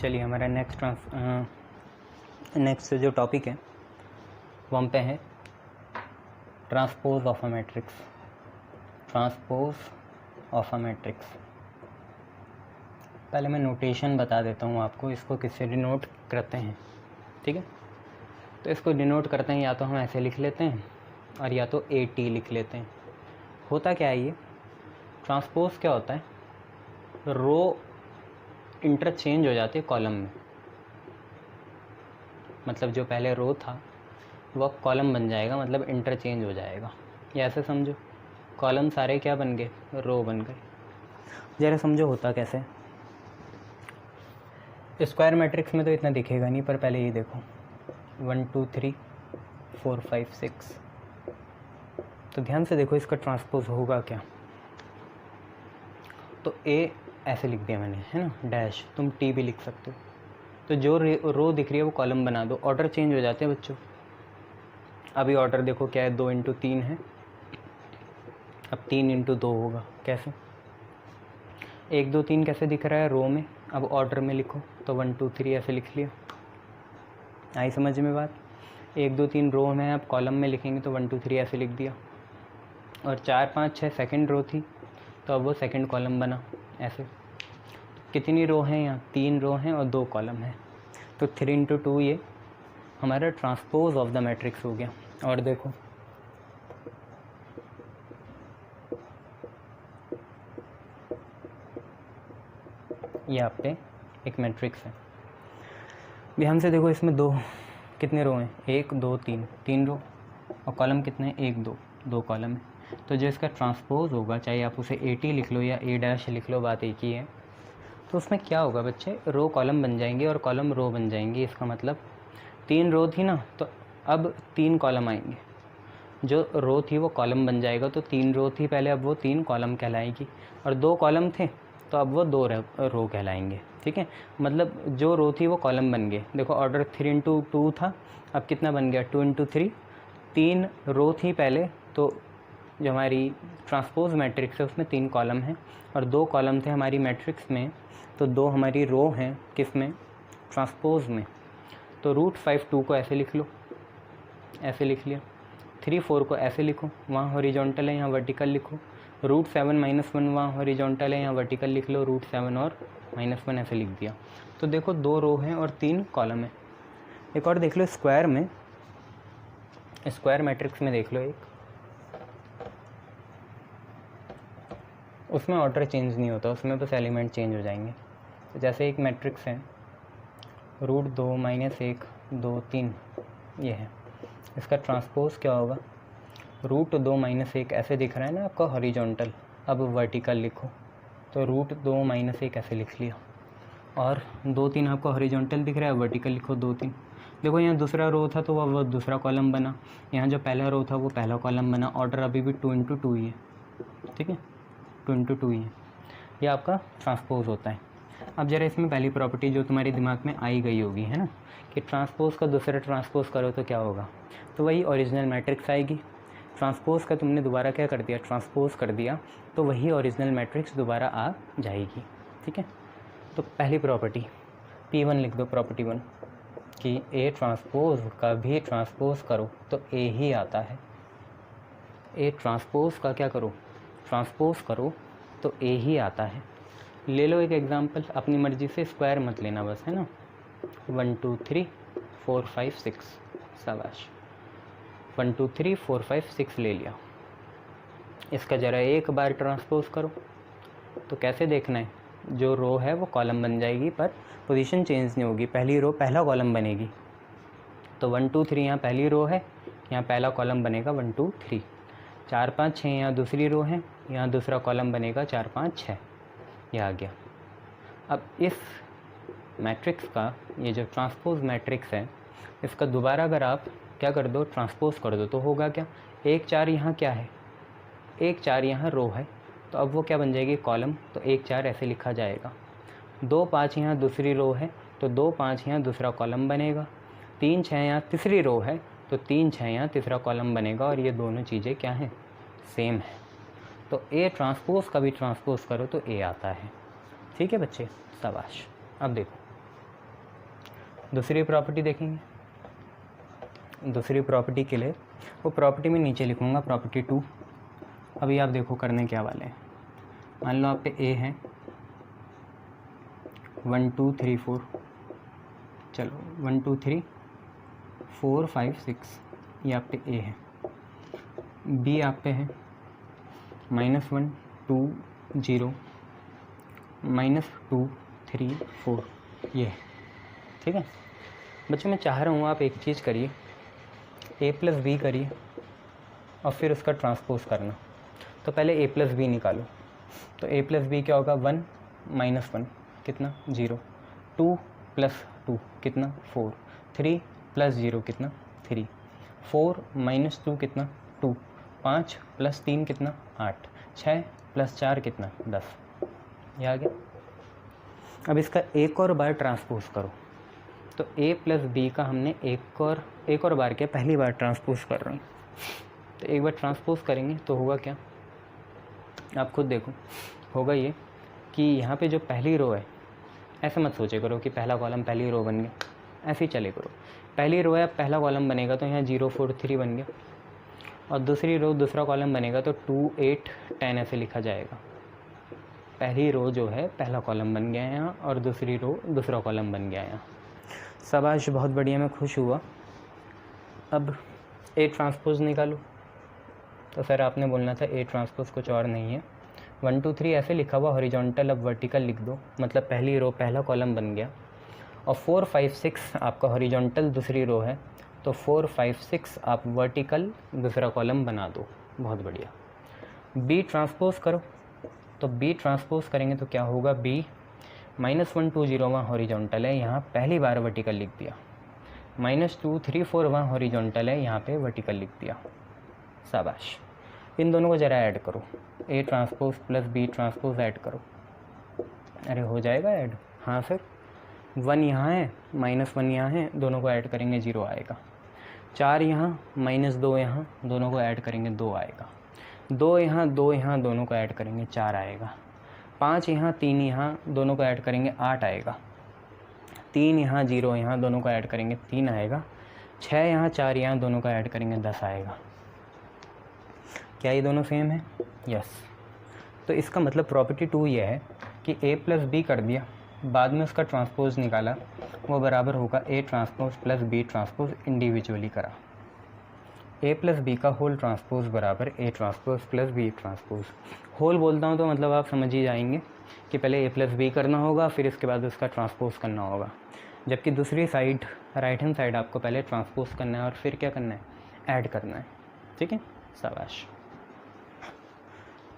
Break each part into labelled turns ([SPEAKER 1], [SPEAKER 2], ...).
[SPEAKER 1] चलिए हमारा नेक्स्ट जो टॉपिक है वो हम पे है transpose of a matrix. Transpose of a matrix, पहले मैं नोटेशन बता देता हूँ आपको, इसको किससे डिनोट करते हैं। ठीक है, तो इसको डिनोट करते हैं या तो हम ऐसे लिख लेते हैं और या तो AT लिख लेते हैं। होता क्या है ये ट्रांसपोज क्या होता है, रो इंटरचेंज हो जाती है कॉलम में। मतलब जो पहले रो था वह कॉलम बन जाएगा, मतलब इंटरचेंज हो जाएगा। या ऐसे समझो कॉलम सारे क्या बन गए, रो बन गए। ज़रा समझो होता कैसे। स्क्वायर मैट्रिक्स में तो इतना दिखेगा नहीं, पर पहले ये देखो 1 2 3 4 5 6, तो ध्यान से देखो इसका ट्रांसपोज होगा क्या। तो A ऐसे लिख दिया मैंने, है ना, डैश, तुम T भी लिख सकते हो। तो जो रो दिख रही है वो कॉलम बना दो। ऑर्डर चेंज हो जाते हैं बच्चों। अभी ऑर्डर देखो क्या है, 2 × 3 है, अब 3 × 2 होगा। कैसे 1 2 3 कैसे दिख रहा है रो में, अब ऑर्डर में लिखो तो 1 2 3 ऐसे लिख लिया। आई समझ में बात। 1 2 3 रो में, अब कॉलम में लिखेंगे तो 1 2 3 ऐसे लिख दिया। और 4 5 6 सेकंड रो थी तो अब वो सेकंड कॉलम बना ऐसे। कितनी रो हैं यहाँ, 3 रो हैं और 2 कॉलम हैं, तो 3 × 2 ये हमारा ट्रांसपोज ऑफ द मैट्रिक्स हो गया। और देखो ये आप पे एक मैट्रिक्स है, ध्यान से देखो इसमें कितने रो हैं, 1 2 3, 3 रो, और कॉलम कितने हैं, 1 2, 2 कॉलम है। तो जो इसका ट्रांसपोज होगा, चाहे आप उसे AT लिख लो या A' लिख लो, बात एक ही है। तो उसमें क्या होगा बच्चे, रो कॉलम बन जाएंगे और कॉलम रो बन जाएंगे। इसका मतलब 3 रो थी ना, तो अब 3 कॉलम आएंगे। जो रो थी वो कॉलम बन जाएगा, तो 3 रो थी पहले, अब वो 3 कॉलम कहलाएगी। और 2 कॉलम थे तो अब वो 2 रो कहलाएंगे। ठीक है, मतलब जो रो थी वो कॉलम बन गए। देखो ऑर्डर 3 × 2 था, अब कितना बन गया, 2 × 3। 3 रो थी पहले, तो जो हमारी ट्रांसपोज मैट्रिक्स है उसमें 3 कॉलम हैं, और 2 कॉलम थे हमारी मैट्रिक्स में, तो 2 हमारी रो हैं किस में, ट्रांसपोज में। तो √5 2 को ऐसे लिख लो, ऐसे लिख लिया। 3 4 को ऐसे लिखो, वहाँ हॉरिजॉन्टल है यहाँ वर्टिकल लिखो। √7 -1 वहाँ हॉरिजॉन्टल है यहाँ वर्टिकल लिख लो। √7 और -1 ऐसे लिख दिया। तो देखो 2 रो हैं और 3 कॉलम है। एक और देख लो स्क्वायर में, स्क्वायर मैट्रिक्स में देख लो एक, उसमें ऑर्डर चेंज नहीं होता, उसमें बस एलिमेंट चेंज हो जाएंगे। तो जैसे एक मैट्रिक्स है √2 -1 2 3, ये है, इसका ट्रांसपोज क्या होगा, √2 -1 ऐसे दिख रहा है ना आपका हॉरिजॉन्टल, अब वर्टिकल लिखो तो √2 -1 ऐसे लिख लिया। और 2 3 आपको हॉरिजॉन्टल दिख रहा है, वर्टिकल लिखो 2 3। देखो यहाँ दूसरा रो था तो वह दूसरा कॉलम बना, यहाँ जो पहला रो था वो पहला कॉलम बना। ऑर्डर अभी भी 2 × 2 ही है। ठीक है, 2 × 2 ही है, ये आपका ट्रांसपोज होता है। अब जरा इसमें पहली प्रॉपर्टी जो तुम्हारे दिमाग में आई गई होगी, है ना, कि ट्रांसपोज का दूसरा ट्रांसपोज करो तो क्या होगा, तो वही ओरिजिनल मैट्रिक्स आएगी। ट्रांसपोज का तुमने दोबारा क्या कर दिया, ट्रांसपोज कर दिया, तो वही ओरिजिनल मैट्रिक्स दोबारा आ जाएगी। ठीक है, तो पहली प्रॉपर्टी P1 लिख दो, प्रॉपर्टी 1, कि A ट्रांसपोज का भी ट्रांसपोज करो तो A ही आता है। A ट्रांसपोज का क्या करो, ट्रांसपोज करो तो A ही आता है। ले लो एक एग्जांपल, अपनी मर्ज़ी से, स्क्वायर मत लेना बस, है ना। 1 2 3 4 5 6, शाबाश, 1 2 3 4 5 6 ले लिया। इसका ज़रा एक बार ट्रांसपोज करो, तो कैसे देखना है, जो रो है वो कॉलम बन जाएगी पर पोजीशन चेंज नहीं होगी, पहली रो पहला कॉलम बनेगी। तो 1 2 3 यहाँ पहली रो है, यहाँ पहला कॉलम बनेगा 1 2 3। 4 5 6 यहाँ दूसरी रो है, यहाँ दूसरा कॉलम बनेगा 4 5 6, ये आ गया। अब इस मैट्रिक्स का, ये जो ट्रांसपोज मैट्रिक्स है, इसका दोबारा अगर आप क्या कर दो, ट्रांसपोज कर दो, तो होगा क्या, 1 4 यहाँ क्या है, 1 4 यहाँ रो है, तो अब वो क्या बन जाएगी, कॉलम, तो 1 4 ऐसे लिखा जाएगा। 2 5 यहाँ दूसरी रो है, तो 2 5 यहाँ दूसरा कॉलम बनेगा। 3 6 यहाँ तीसरी रो है, तो 3 6 यहाँ तीसरा कॉलम बनेगा, और ये दोनों चीज़ें क्या हैं, सेम है। तो A ट्रांसपोज का भी ट्रांसपोज करो तो A आता है। ठीक है बच्चे, शाबाश। अब देखो दूसरी प्रॉपर्टी देखेंगे, दूसरी प्रॉपर्टी के लिए वो प्रॉपर्टी में नीचे लिखूँगा प्रॉपर्टी 2। अभी आप देखो करने क्या वाले हैं। मान लो आप पे ए है 1 2 3 4, चलो 1 2 3 4 5 6, ये आप पे ए है। बी आप पे है -1 2 0 -2 3 4, ये है। ठीक है बच्चों, मैं चाह रहा हूँ आप एक चीज़ करिए, a प्लस बी करिए और फिर उसका ट्रांसपोज करना। तो पहले a प्लस बी निकालो, तो a प्लस बी क्या होगा 1 -1 कितना 0, 2 प्लस 2 कितना 4, 3 प्लस 0 कितना 3, 4 माइनस 2 कितना 2, 5 प्लस 3 कितना 8, 6 प्लस 4 कितना 10, ये आ गया। अब इसका एक और बार ट्रांसपोज करो, तो a प्लस बी का हमने एक और बार किया, पहली बार ट्रांसपोज कर रहे हैं। तो एक बार ट्रांसपोज करेंगे तो होगा क्या, आप खुद देखो। होगा ये कि यहाँ पे जो पहली रो है, ऐसा मत सोचे करो कि पहला कॉलम पहली रो बन गया, ऐसे ही चले करो। पहली रो है, पहला कॉलम बनेगा तो यहाँ 0 4 3 बन गया, और दूसरी रो दूसरा कॉलम बनेगा तो 2 8 10 ऐसे लिखा जाएगा। पहली रो जो है पहला कॉलम बन गया है यहाँ, और दूसरी रो दूसरा कॉलम बन गया है यहाँ। शाबाश, बहुत बढ़िया, मैं खुश हुआ। अब ए ट्रांसपोज निकालो, तो सर आपने बोलना था ए ट्रांसपोज कुछ और नहीं है। 1 2 3 ऐसे लिखा हुआ हॉरिजॉन्टल, अब वर्टिकल लिख दो, मतलब पहली रो पहला कॉलम बन गया। और 4 5 6 आपका हॉरिजॉन्टल दूसरी रो है, तो 4 5 6 आप वर्टिकल दूसरा कॉलम बना दो, बहुत बढ़िया। बी ट्रांसपोज करो, तो बी ट्रांसपोज करेंगे तो क्या होगा, बी -1 2 0 वहाँ हॉरिजॉन्टल है, यहाँ पहली बार वर्टिकल लिख दिया। -2 3 4 वहाँ हॉरिजॉन्टल है, यहाँ पे वर्टिकल लिख दिया। शाबाश, इन दोनों को ज़रा ऐड करो, A transpose plus B transpose add करो। अरे हो जाएगा ऐड, हाँ सर। 1 यहाँ है, -1 यहाँ है, दोनों को ऐड करेंगे 0 आएगा। 4 यहाँ -2 यहाँ, दोनों को ऐड करेंगे 2 आएगा। 2 यहाँ 2 यहाँ, दोनों को ऐड करेंगे 4 आएगा। 5 यहाँ 3 यहाँ, दोनों को ऐड करेंगे 8 आएगा। 3 यहाँ 0 यहाँ, दोनों को ऐड करेंगे 3 आएगा। 6 यहाँ 4 यहाँ, दोनों को ऐड करेंगे 10 आएगा। क्या ये दोनों सेम है? यस। तो इसका मतलब प्रॉपर्टी 2 ये है कि a प्लस बी कर दिया, बाद में उसका ट्रांसपोज निकाला, वो बराबर होगा a transpose plus b transpose individually करा। a प्लस बी का होल ट्रांसपोज बराबर a transpose plus b transpose. Whole बोलता हूँ तो मतलब आप समझ ही जाएंगे कि पहले a प्लस बी करना होगा, फिर इसके बाद उसका ट्रांसपोज करना होगा। जबकि दूसरी साइड, राइट हैंड साइड, आपको पहले ट्रांसपोज करना है और फिर क्या करना है, ऐड करना है। ठीक है, शाबाश।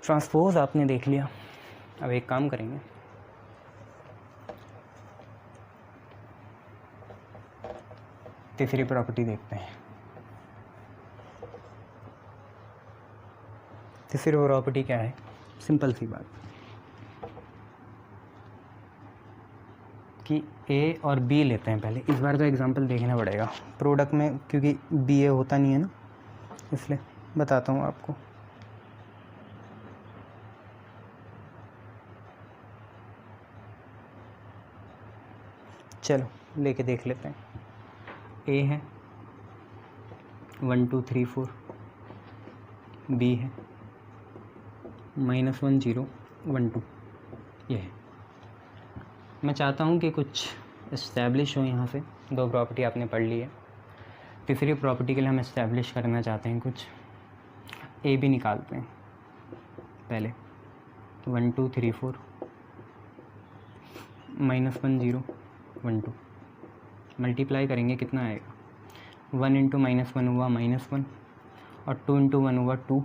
[SPEAKER 1] ट्रांसपोज आपने देख लिया। अब एक काम करेंगे, तीसरी प्रॉपर्टी देखते हैं। तीसरी प्रॉपर्टी क्या है, सिंपल सी बात कि ए और बी लेते हैं पहले। इस बार तो एग्जांपल देखना पड़ेगा प्रोडक्ट में, क्योंकि बी ए होता नहीं है ना, इसलिए बताता हूँ आपको। चलो लेके देख लेते हैं। ए है 1 2 3 4, बी है -1 0 1 2, ये है। मैं चाहता हूँ कि कुछ इस्टेब्लिश हो यहाँ से। 2 प्रॉपर्टी आपने पढ़ ली है, तीसरी प्रॉपर्टी के लिए हम इस्टेब्लिश करना चाहते हैं कुछ। ए बी निकालते हैं पहले। 1 2 3 4 -1 0 1 2, मल्टीप्लाई करेंगे कितना आएगा, 1 इंटू -1 हुआ -1, और 2 इंटू 1 हुआ 2,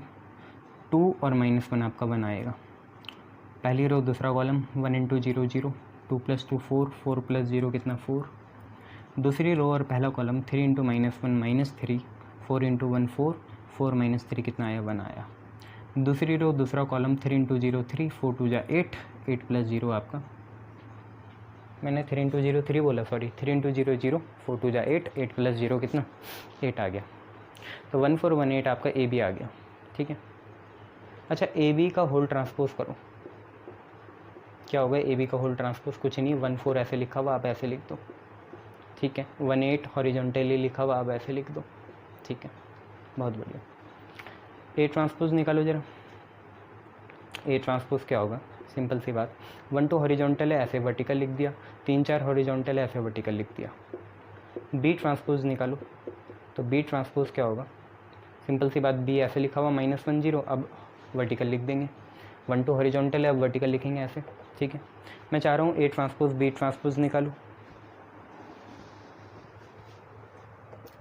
[SPEAKER 1] 2 और -1 आपका 1 आएगा। पहली रो दूसरा कॉलम 1 इंटू 0 0, 2 प्लस 2 4, 4 प्लस 0 कितना 4। दूसरी रो और पहला कॉलम 3 इंटू -1 -3, 4 इंटू 1 4, 4 -3 कितना आया 1 आया। दूसरी रो दूसरा कॉलम 3 इंटू 0 3, 4 2 जा 8, 8 प्लस 0 आपका, मैंने 3 इंटू 0 3 बोला, सॉरी 3 इंटू 0 0, 4 2 जा 8, 8 प्लस 0 कितना 8 आ गया। तो 1418 आपका ए बी आ गया। ठीक है, अच्छा ए बी का होल ट्रांसपोज करो, क्या होगा ए बी का होल ट्रांसपोज, कुछ नहीं, 1 4 ऐसे लिखा हुआ, आप ऐसे लिख दो। ठीक है। 1/8 हॉरिजॉन्टली लिखा हुआ, अब ऐसे लिख दो, ठीक है, बहुत बढ़िया। ए ट्रांसपोज निकालो जरा। ए ट्रांसपोज क्या होगा, सिंपल सी बात, 1 2 हॉरिजॉन्टल है ऐसे वर्टिकल लिख दिया, 3 4 हॉरिजॉन्टल है ऐसे वर्टिकल लिख दिया। बी ट्रांसपोज निकालो, तो बी ट्रांसपोज क्या होगा, सिंपल सी बात, बी ऐसे लिखा हुआ -1 0, अब वर्टिकल लिख देंगे, 1 2 हॉरिजॉन्टल है अब वर्टिकल लिखेंगे ऐसे, ठीक है। मैं चाह रहा हूँ ए ट्रांसपोज बी ट्रांसपोज निकालो।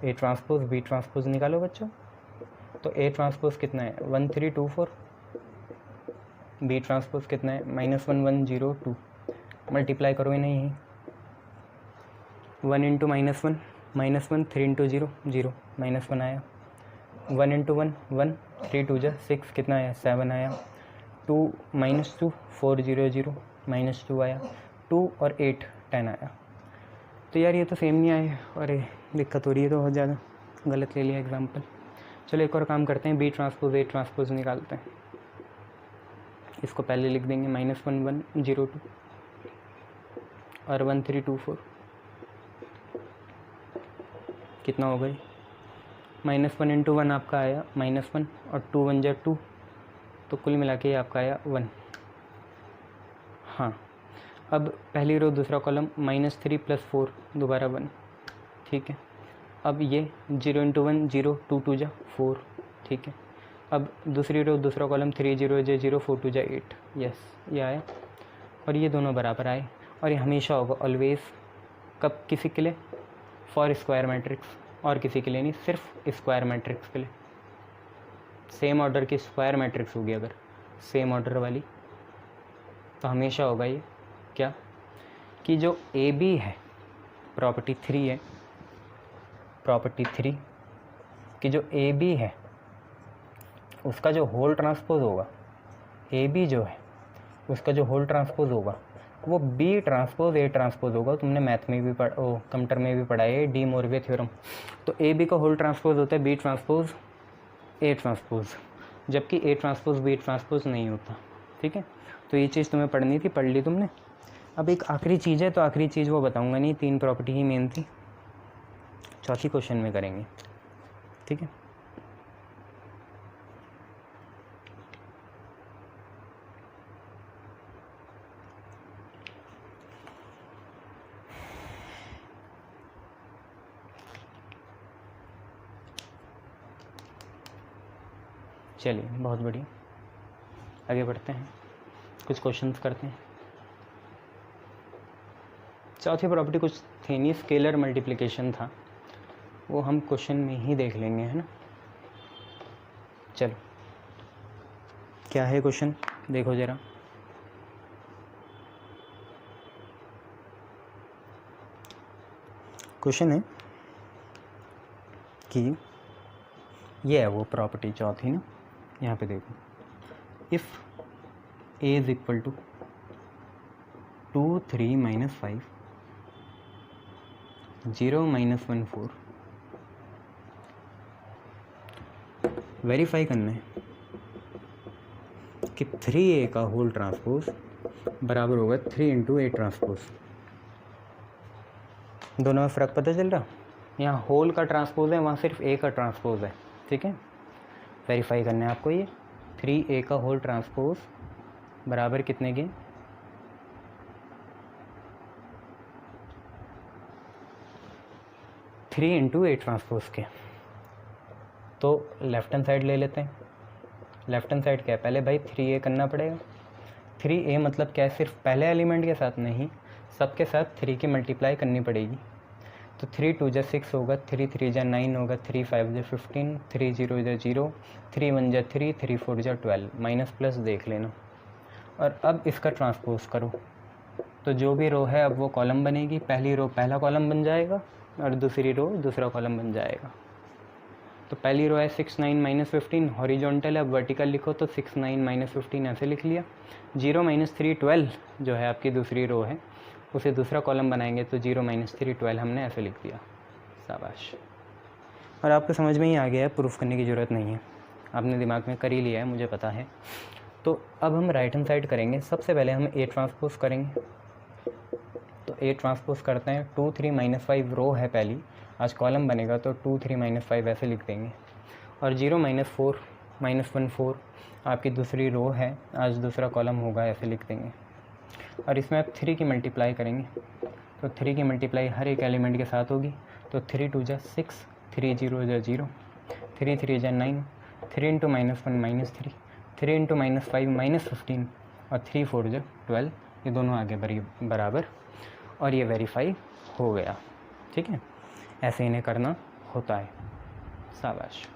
[SPEAKER 1] ए ट्रांसपोज बी ट्रांसपोज निकालो बच्चों। तो ए ट्रांसपोज कितना है 1 3 2 4, बी ट्रांसपोज कितना है -1 1 0 2, मल्टीप्लाई करो इन्हें यहीं, 1 × -1 3 × 0 0, -1 आया, 1 × 1 1, 3 2 6, कितना आया 7 आया, 2 -2 4 0 0, -2 आया, 2 और 8 10 आया। तो यार ये तो सेम नहीं आए, अरे दिक्कत हो रही है, तो बहुत ज़्यादा गलत ले लिया एग्जाम्पल। चलो एक और काम करते हैं, बी ट्रांसपोज ए ट्रांसपोज निकालते हैं। इसको पहले लिख देंगे -1 1 0 2 और 1 3 2 4, कितना हो गई, -1 × 1 आपका आया -1 और 2 1 जा 2, तो कुल मिला के आपका आया 1। हाँ, अब पहली रो दूसरा कॉलम -3 + 4 दोबारा 1, ठीक है। अब ये 0 × 1 0, 2 2 जा 4, ठीक है। अब दूसरी रो दूसरा कॉलम 3 0 जा 0, 4 2 जा 8, यस ये आया, और ये दोनों बराबर आए। और ये हमेशा होगा ऑलवेज, कब, किसी के लिए, फॉर स्क्वायर मैट्रिक्स, और किसी के लिए नहीं, सिर्फ स्क्वायर मैट्रिक्स के लिए। सेम ऑर्डर की स्क्वायर मैट्रिक्स होगी अगर सेम ऑर्डर वाली, तो हमेशा होगा ये क्या, कि जो ए बी है, प्रॉपर्टी 3 है, प्रॉपर्टी 3 कि जो ए बी है उसका जो होल ट्रांसपोज होगा, ए बी जो है उसका जो होल ट्रांसपोज होगा वो बी ट्रांसपोज ए ट्रांसपोज होगा। तुमने मैथ में भी कंप्यूटर में भी पढ़ा है डी मोरवे थ्योरम। तो ए बी का होल ट्रांसपोज होता है बी ट्रांसपोज ए ट्रांसपोज, जबकि ए ट्रांसपोज बी ट्रांसपोज नहीं होता, ठीक है। तो ये चीज़ तुम्हें पढ़नी थी, पढ़ ली तुमने। अब एक आखिरी चीज़ है, तो आखिरी चीज़ वो बताऊंगा नहीं, 3 प्रॉपर्टी ही मेन थी, चौथी क्वेश्चन में करेंगे, ठीक है। चलिए बहुत बढ़िया, आगे बढ़ते हैं, कुछ क्वेश्चंस करते हैं। चौथी प्रॉपर्टी कुछ थी नहीं, स्केलर मल्टीप्लिकेशन था, वो हम क्वेश्चन में ही देख लेंगे, है ना। चलो क्या है क्वेश्चन, देखो ज़रा। क्वेश्चन है कि ये है वो प्रॉपर्टी चौथी ना, यहाँ पे देखो, if A is equal to 2 3 - 5 0 - 1 4, verify करना है कि 3a का होल ट्रांसपोज बराबर होगा 3 × a ट्रांसपोज। दोनों में फ़र्क पता चल रहा, यहाँ होल का ट्रांसपोज है, वहाँ सिर्फ a का ट्रांसपोज है, ठीक है। वेरीफाई करना है आपको, ये 3a का होल ट्रांसपोज बराबर कितने के, 3 × a ट्रांसपोज के। तो लेफ्ट हैंड साइड ले लेते हैं। लेफ्ट हैंड साइड क्या है, पहले भाई 3a करना पड़ेगा। 3a मतलब क्या है, सिर्फ पहले एलिमेंट के साथ नहीं, सबके साथ 3 की मल्टीप्लाई करनी पड़ेगी। तो 3 2 जा 6 होगा, 3 3 जा 9 होगा, 3 5 जा 15, 3 0 जा 0, 3 1 जा 3, 3 4 जा 12, माइनस प्लस देख लेना। और अब इसका ट्रांसपोज करो, तो जो भी रो है अब वो कॉलम बनेगी, पहली रो पहला कॉलम बन जाएगा और दूसरी रो दूसरा कॉलम बन जाएगा। तो पहली रो है 6 9 - 15, हॉरिजॉन्टल है, अब वर्टिकल लिखो तो 6 9 - 15 ऐसे लिख लिया। 0 - 3 12 जो है आपकी दूसरी रो है, उसे दूसरा कॉलम बनाएंगे तो 0 - 3 12 हमने ऐसे लिख दिया, शाबाश। और आपको समझ में ही आ गया है, प्रूफ करने की ज़रूरत नहीं है, आपने दिमाग में कर ही लिया है, मुझे पता है। तो अब हम राइट हैंड साइड करेंगे। सबसे पहले हम ए ट्रांसपोज करेंगे, तो ए ट्रांसपोज करते हैं, 2 3 -5 रो है पहली, आज कॉलम बनेगा तो 2 3 -5 ऐसे लिख देंगे। और 0 -4 -1 4 आपकी दूसरी रो है, आज दूसरा कॉलम होगा, ऐसे लिख देंगे। और इसमें आप 3 की मल्टीप्लाई करेंगे तो 3 की मल्टीप्लाई हर एक एलिमेंट के साथ होगी, तो 3 2 6, 3 0 0, 3 3 9, 3 × -1 -3, 3 × -5 -15 और 3 4 12, ये दोनों आगे बराबर, और ये वेरीफाई हो गया। ठीक है, ऐसे इन्हें करना होता है। शाबाश।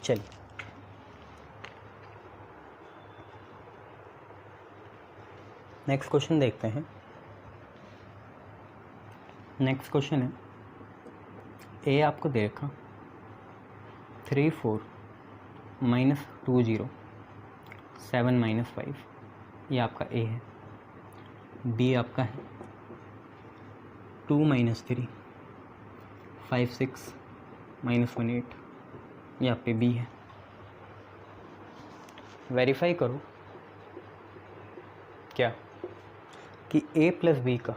[SPEAKER 1] चलिए नेक्स्ट क्वेश्चन देखते हैं। नेक्स्ट क्वेश्चन है, ए आपको दे रखा 3 4 -2 0 7 -5, ये आपका ए है। बी आपका है 2 -3 5 6 -1 8, ये आप पे बी है। वेरीफाई करो क्या कि ए प्लस बी का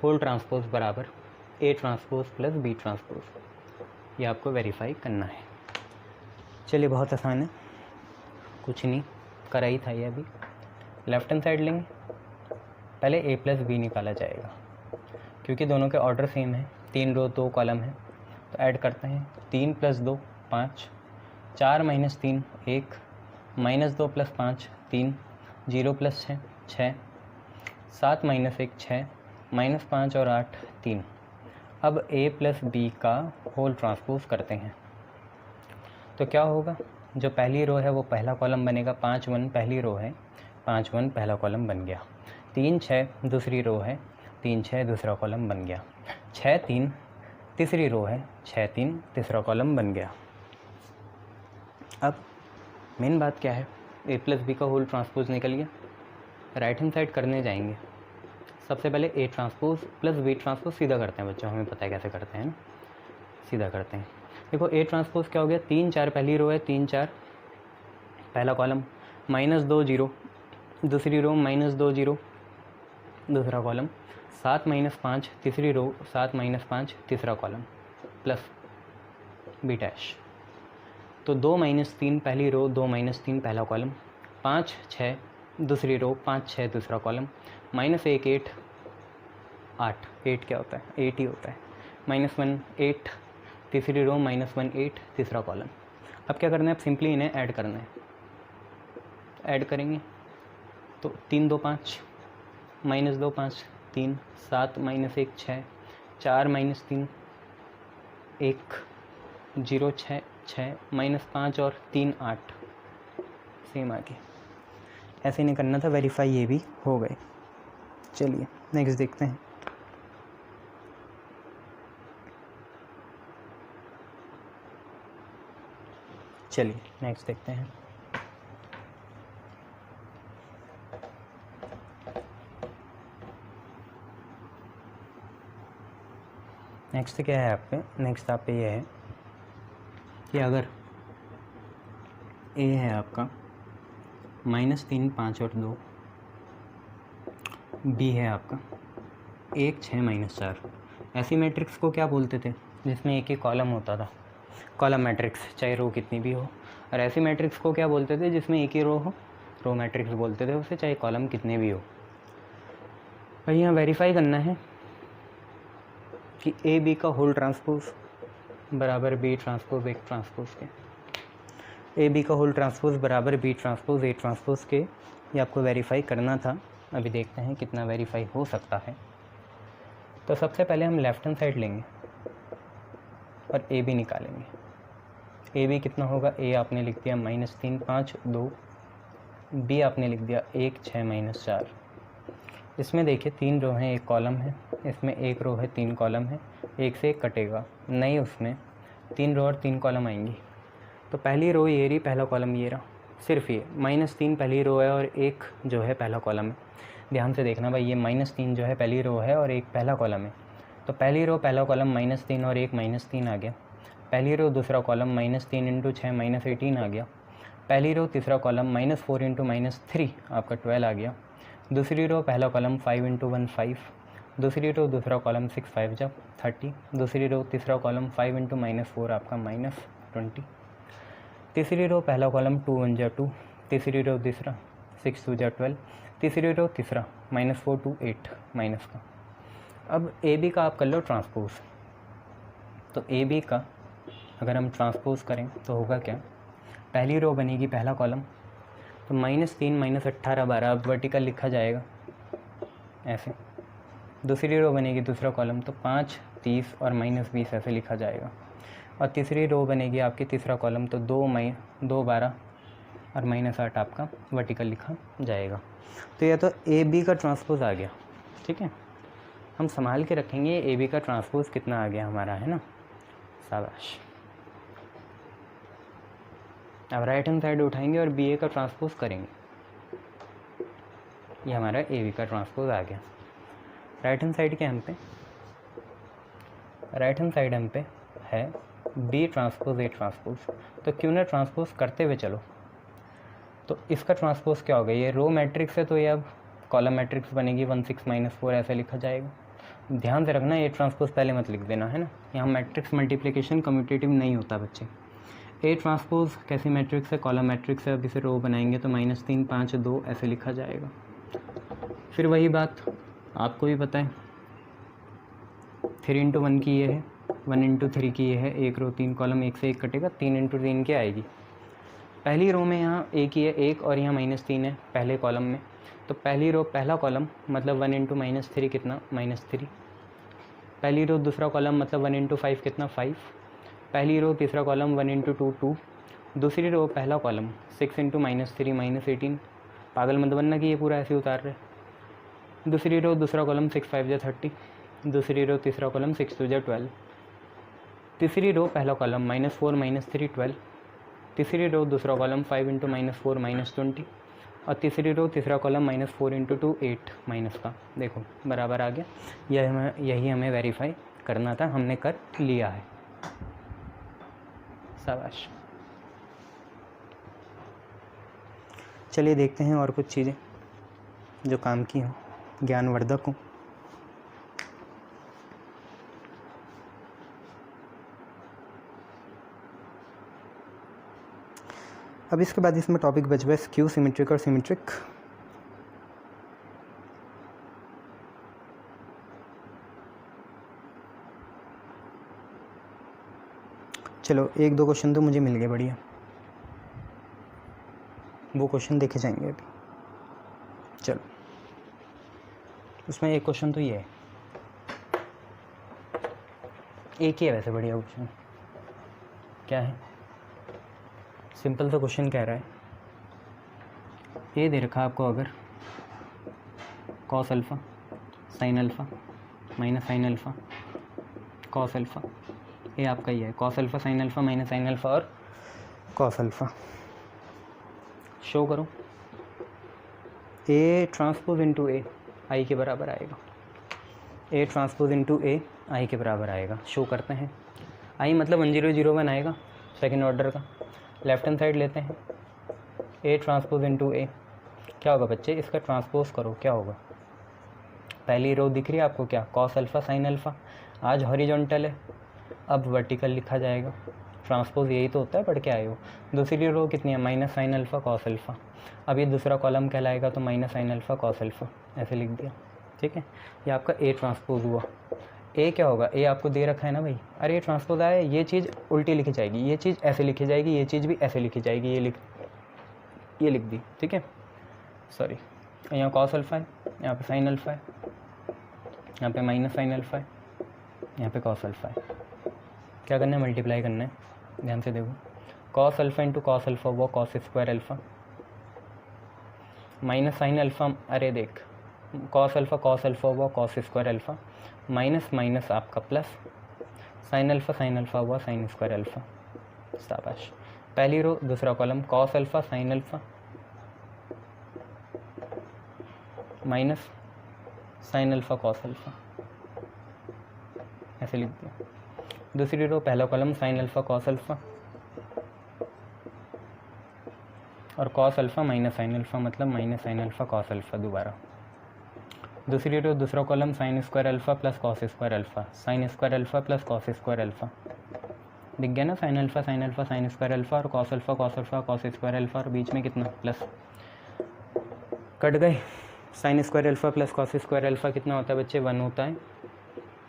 [SPEAKER 1] होल ट्रांसपोज बराबर A transpose plus B transpose, ये आपको वेरीफाई करना है। चलिए बहुत आसान है, कुछ नहीं करा ही था ये अभी। लेफ्ट हैंड साइड लेंगे, पहले ए प्लस बी निकाला जाएगा क्योंकि दोनों के ऑर्डर सेम है, 3 रो 2 कॉलम है, तो ऐड करते हैं। 3 + 2 5, 4 - 3 1, -2 + 5 3, 0 + 6 6, 7 - 1 6, -5 और 8 3। अब ए प्लस बी का होल ट्रांसपोज करते हैं तो क्या होगा, जो पहली रो है वो पहला कॉलम बनेगा, 5 1 पहली रो है, 5 1 पहला कॉलम बन गया। 3 6 दूसरी रो है, 3 6 दूसरा कॉलम बन गया। 6 3 तीसरी रो है, 6 3 तीसरा कॉलम बन गया। अब मेन बात क्या है, ए प्लस बी का होल ट्रांसपोज निकल गया, राइट हैंड साइड करने जाएंगे। सबसे पहले A transpose plus B transpose सीधा करते हैं बच्चों, हमें पता है कैसे करते हैं ना, सीधा करते हैं। देखो ए ट्रांसपोज क्या हो गया, 3 4 पहली रो है, 3 4 पहला कॉलम, -2 0 दूसरी रो, -2 0 दूसरा कॉलम, 7 - 5 तीसरी रो, 7 - 5 तीसरा कॉलम, प्लस बी डैश। तो 2 - 3 पहली रो, 2 - 3 पहला कॉलम, 5 6 दूसरी रो, 5 6 दूसरा कॉलम, -1 8 8 8 क्या होता है, 8 ही होता है, -1 8 तीसरी रो, -1 8 तीसरा कॉलम। अब क्या करना है, अब सिंपली इन्हें ऐड करना है। ऐड करेंगे तो 3 2 5, -2 5 3, 7 - 1 6, 4 - 3 1 0 6 6, -5 और 3 8, सेम आगे। ऐसे नहीं करना था, वेरीफाई ये भी हो गए। चलिए नेक्स्ट देखते हैं। चलिए नेक्स्ट देखते हैं। नेक्स्ट क्या है आप पे, नेक्स्ट आप पे ये है कि अगर ए है आपका -3 5 और 2, बी है आपका 1 6 -4, ऐसी मैट्रिक्स को क्या बोलते थे जिसमें एक ही कॉलम होता था, कॉलम मैट्रिक्स, चाहे रो कितनी भी हो। और ऐसी मैट्रिक्स को क्या बोलते थे जिसमें एक ही रो हो, रो मैट्रिक्स बोलते थे उसे, चाहे कॉलम कितने भी हो। भाई यहाँ वेरीफाई करना है कि ए बी का होल ट्रांसपोज बराबर बी ट्रांसपोज एक ट्रांसपोज के, ए बी का होल ट्रांसपोज बराबर बी ट्रांसपोज ए ट्रांसपोज के, ये आपको वेरीफाई करना था। अभी देखते हैं कितना वेरीफाई हो सकता है। तो सबसे पहले हम लेफ्ट हैंड साइड लेंगे और ए बी निकालेंगे। ए बी कितना होगा, ए आपने लिख दिया -3 5 2, बी आपने लिख दिया 1 6 -4। इसमें देखिए 3 रो हैं 1 कॉलम है, इसमें 1 रो है 3 कॉलम है, 1 से 1 कटेगा नहीं, उसमें 3 रो और 3 कॉलम आएंगी। तो पहली रो ये रही, पहला कॉलम ये रहा, सिर्फ ये -3 पहली रो है और 1 जो है पहला कॉलम है। ध्यान से देखना भाई, ये -3 जो है पहली रो है और 1 पहला कॉलम है। तो पहली रो पहला कॉलम -3 और 1 -3 आ गया। पहली रो दूसरा कॉलम -3 × 6 -18 आ गया। पहली रो तीसरा कॉलम -4 × -3 आपका 12 आ गया। दूसरी रो पहला कॉलम 5 × 1 5। दूसरी रो दूसरा कॉलम 6 5 जब 30। दूसरी रो तीसरा कॉलम 5 × -4 आपका -20। तीसरी रो पहला कॉलम 2 1 2। तीसरी रो तीसरा 6 2 12। तीसरी रो तीसरा -4 2 8 माइनस का। अब ए बी का आप कर लो ट्रांसपोज। तो ए बी का अगर हम ट्रांसपोज करें तो होगा क्या, पहली रो बनेगी पहला कॉलम, तो -3 -18 12 अब वर्टिकल लिखा जाएगा ऐसे। दूसरी रो बनेगी दूसरा कॉलम, तो 5 30 और -20 ऐसे लिखा जाएगा। और तीसरी रो बनेगी आपकी तीसरा कॉलम, तो 2 12 और -8 आपका वर्टिकल लिखा जाएगा। तो यह तो ए बी का ट्रांसपोज आ गया। ठीक है, हम संभाल के रखेंगे ए बी का ट्रांसपोज कितना आ गया हमारा, है ना। शाबाश। अब राइट हैंड साइड उठाएंगे और बी ए का ट्रांसपोज करेंगे। ये हमारा ए बी का ट्रांसपोज आ गया। राइट हैंड साइड के हम पे, राइट हैंड साइड हम पे है बी ट्रांसपोज ए ट्रांसपोज। तो क्यों ना ट्रांसपोज करते हुए चलो। तो इसका ट्रांसपोज क्या होगा, ये रो मैट्रिक्स है तो ये अब कॉलम मैट्रिक्स बनेगी 1 6 -4 ऐसे लिखा जाएगा। ध्यान से रखना, ये ट्रांसपोज पहले मत लिख देना, है ना। यहाँ मैट्रिक्स मल्टीप्लिकेशन कम्यूटेटिव नहीं होता बच्चे। ए ट्रांसपोज कैसी मैट्रिक्स है, कॉलम मैट्रिक्स है। अब इसे रो बनाएंगे तो -3 5 2 ऐसे लिखा जाएगा। फिर वही बात आपको भी पता है, 3 × 1 की ये है, 1 × 3 की ये है। एक रो 3 कॉलम, एक से एक कटेगा, 3 × 3 की आएगी। पहली रो में यहाँ एक ही है 1 और यहाँ -3 है पहले कॉलम में। तो पहली रो पहला कॉलम मतलब 1 × -3 कितना, -3। पहली रो दूसरा कॉलम मतलब 1 × 5 कितना, 5। पहली रो तीसरा कॉलम 1 × 2 2। दूसरी रो पहला कॉलम 6 × -3 -18। पागल मत बनना कि ये पूरा ऐसे उतार रहे। दूसरी रो दूसरा कॉलम 6 5 30। दूसरी रो तीसरा कॉलम 6 2 12। तीसरी रो पहला कॉलम -4 -3 12। तीसरी रो दूसरा कॉलम 5 × -4 -20। और तीसरी रो तीसरा कॉलम -4 × 2 8 माइनस का। देखो बराबर आ गया। यही हमें वेरीफाई करना था, हमने कर लिया है। शाबाश। चलिए देखते हैं और कुछ चीज़ें जो काम की हों, ज्ञानवर्धक हों। अब इसके बाद इसमें टॉपिक बच गया स्क्यू, सिमेट्रिक और सिमेट्रिक। चलो 1 2 क्वेश्चन तो मुझे मिल गए, बढ़िया। वो क्वेश्चन देखे जाएंगे अभी। चलो उसमें एक क्वेश्चन तो ये है, एक ही है वैसे, बढ़िया क्वेश्चन। क्या है, सिंपल सा क्वेश्चन कह रहा है, ये दे रखा आपको अगर cos alpha sine alpha minus sine alpha cos alpha, ये आपका ही है, cos alpha sine alpha minus sine alpha और कॉस अल्फ़ा। शो करो ए ट्रांसपोज इंटू ए आई के बराबर आएगा। ए ट्रांसपोज इंटू ए आई के बराबर आएगा। शो करते हैं। आई मतलब 1001 आएगा सेकेंड ऑर्डर का। लेफ्ट हैंड साइड लेते हैं, ए ट्रांसपोज इंटू ए। क्या होगा बच्चे, इसका ट्रांसपोज करो, क्या होगा। पहली रो दिख रही है आपको, क्या, कॉस अल्फ़ा साइन अल्फ़ा। आज हॉरिजॉन्टल है, अब वर्टिकल लिखा जाएगा। ट्रांसपोज यही तो होता है, पढ़ के आए हो। दूसरी रो कितनी है, minus sine alpha cos alpha. अब ये दूसरा कॉलम कहलाएगा तो minus sine alpha cos alpha ऐसे लिख दिया। ठीक है, ये आपका ए ट्रांसपोज हुआ। ए क्या होगा, ए आपको दे रखा है ना भाई। अरे ये ट्रांसपोज आया, ये चीज़ उल्टी लिखी जाएगी, ये चीज़ ऐसे लिखी जाएगी, ये चीज़ भी ऐसे लिखी जाएगी। ये लिख दी। ठीक है, सॉरी, यहाँ कॉस अल्फ़ा है, यहाँ पे साइन अल्फ़ा है, यहाँ पे माइनस साइन अल्फ़ा है, यहाँ पे कॉस अल्फ़ा है। क्या करना है, मल्टीप्लाई करना है। ध्यान से देखो, cos alpha into cos alpha वो cos square alpha minus sine alpha. अरे देख, कॉस अल्फ़ा हुआ cos square alpha minus minus आपका प्लस साइन अल्फ़ा हुआ साइन स्क्वायर अल्फ़ा। शाबाश। पहली रो दूसरा column cos alpha sine alpha minus sine alpha cos alpha, ऐसे लिख दिया। दूसरी रो पहला column sine alpha cos alpha और cos alpha minus sine alpha, मतलब minus sine alpha cos alpha दोबारा। दूसरी रो दूसरा column sine square alpha plus cos square alpha, sine square alpha plus cos square alpha, दिख गया ना, sine alpha sine square alpha और cos alpha cos square alpha, और बीच में कितना प्लस, कट गए। Sine square alpha plus cos square alpha कितना होता है बच्चे, 1 होता है।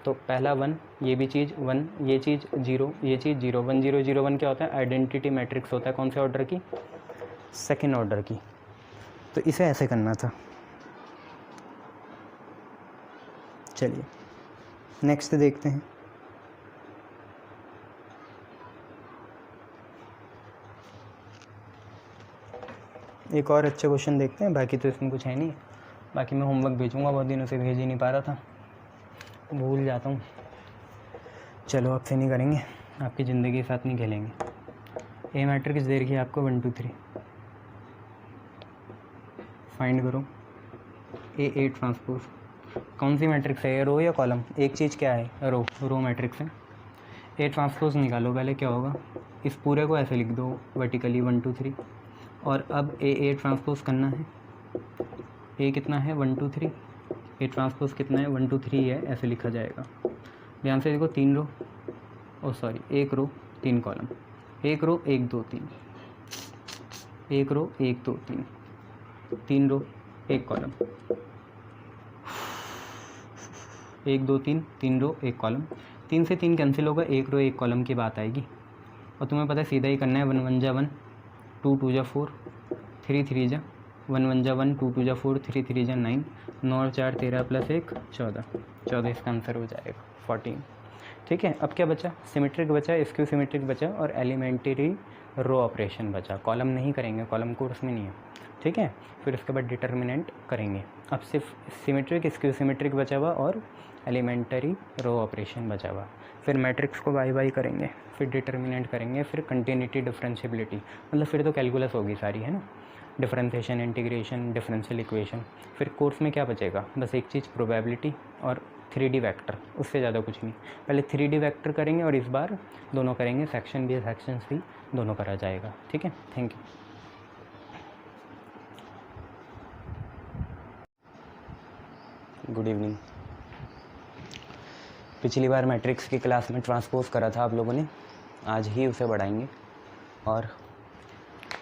[SPEAKER 1] तो पहला 1, ये भी चीज़ 1, ये चीज़ 0, ये चीज़ 0, 1 0 0 1 क्या होता है, आइडेंटिटी मैट्रिक्स होता है। कौन से ऑर्डर की, सेकेंड ऑर्डर की। तो इसे ऐसे करना था। चलिए नेक्स्ट देखते हैं। एक और अच्छा क्वेश्चन देखते हैं, बाकी तो इसमें कुछ है नहीं। बाकी मैं होमवर्क भेजूँगा, बहुत दिनों से भेज ही नहीं पा रहा था, भूल जाता हूँ। चलो अब से नहीं करेंगे, आपकी ज़िंदगी के साथ नहीं खेलेंगे। ए मैट्रिक्स दे रखी है आपको 1 2 3, फाइंड करो ए ट्रांसपोज। कौन सी मैट्रिक्स है, रो या कॉलम, एक चीज़ क्या है, रो मैट्रिक्स है। ए ट्रांसपोज निकालो, पहले क्या होगा, इस पूरे को ऐसे लिख दो वर्टिकली 1 2 3, और अब ए ट्रांसपोज करना है। ए कितना है 1 2 3, ए ट्रांसपोज कितना है 1 2 3 है, ऐसे लिखा जाएगा। ध्यान से देखो, 3 रो, सॉरी 1 रो 3 कॉलम, 1 रो 1 2 3, 1 रो 1 2 3, 3 रो 1 कॉलम, 1 2 3, 3 रो 1 कॉलम। 3 से 3 कैंसिल होगा, 1 रो 1 कॉलम की बात आएगी। और तुम्हें पता है सीधा ही करना है, 1 1 जा 1, 2 2 जा 4, 3 3 जा 1 1 जा 1, 2 2 जा 4, 3 3 जा 9, 9 और 4 13 प्लस 1 14, 14 इसका आंसर हो जाएगा 14। ठीक है, अब क्या बचा, सिमेट्रिक बचा, स्क्यू सिमेट्रिक बचा और एलिमेंट्री रो ऑपरेशन बचा। कॉलम नहीं करेंगे, कॉलम कोर्स में नहीं है, ठीक है। फिर उसके बाद डिटर्मिनेंट करेंगे। अब सिर्फ सिमेट्रिक स्क्यू सिमेट्रिक बचा हुआ और एलिमेंटरी रो ऑपरेशन बचा हुआ। फिर मैट्रिक्स को बाई बाई करेंगे, फिर डिटर्मिनेंट करेंगे, फिर कंटिन्यूटी डिफरेंशियबिलिटी, मतलब फिर तो कैलकुलस होगी सारी, है ना, डिफरेंशिएशन इंटीग्रेशन डिफरेंशियल इक्वेशन। फिर कोर्स में क्या बचेगा, बस एक चीज़ प्रोबेबिलिटी और 3D वेक्टर, उससे ज़्यादा कुछ नहीं। पहले 3D वेक्टर करेंगे और इस बार दोनों करेंगे, सेक्शन बी सेक्शन सी दोनों करा जाएगा, ठीक है। Thank you. Good evening. पिछली बार मैट्रिक्स की क्लास में ट्रांसपोज करा था आप लोगों ने, आज ही उसे बढ़ाएंगे और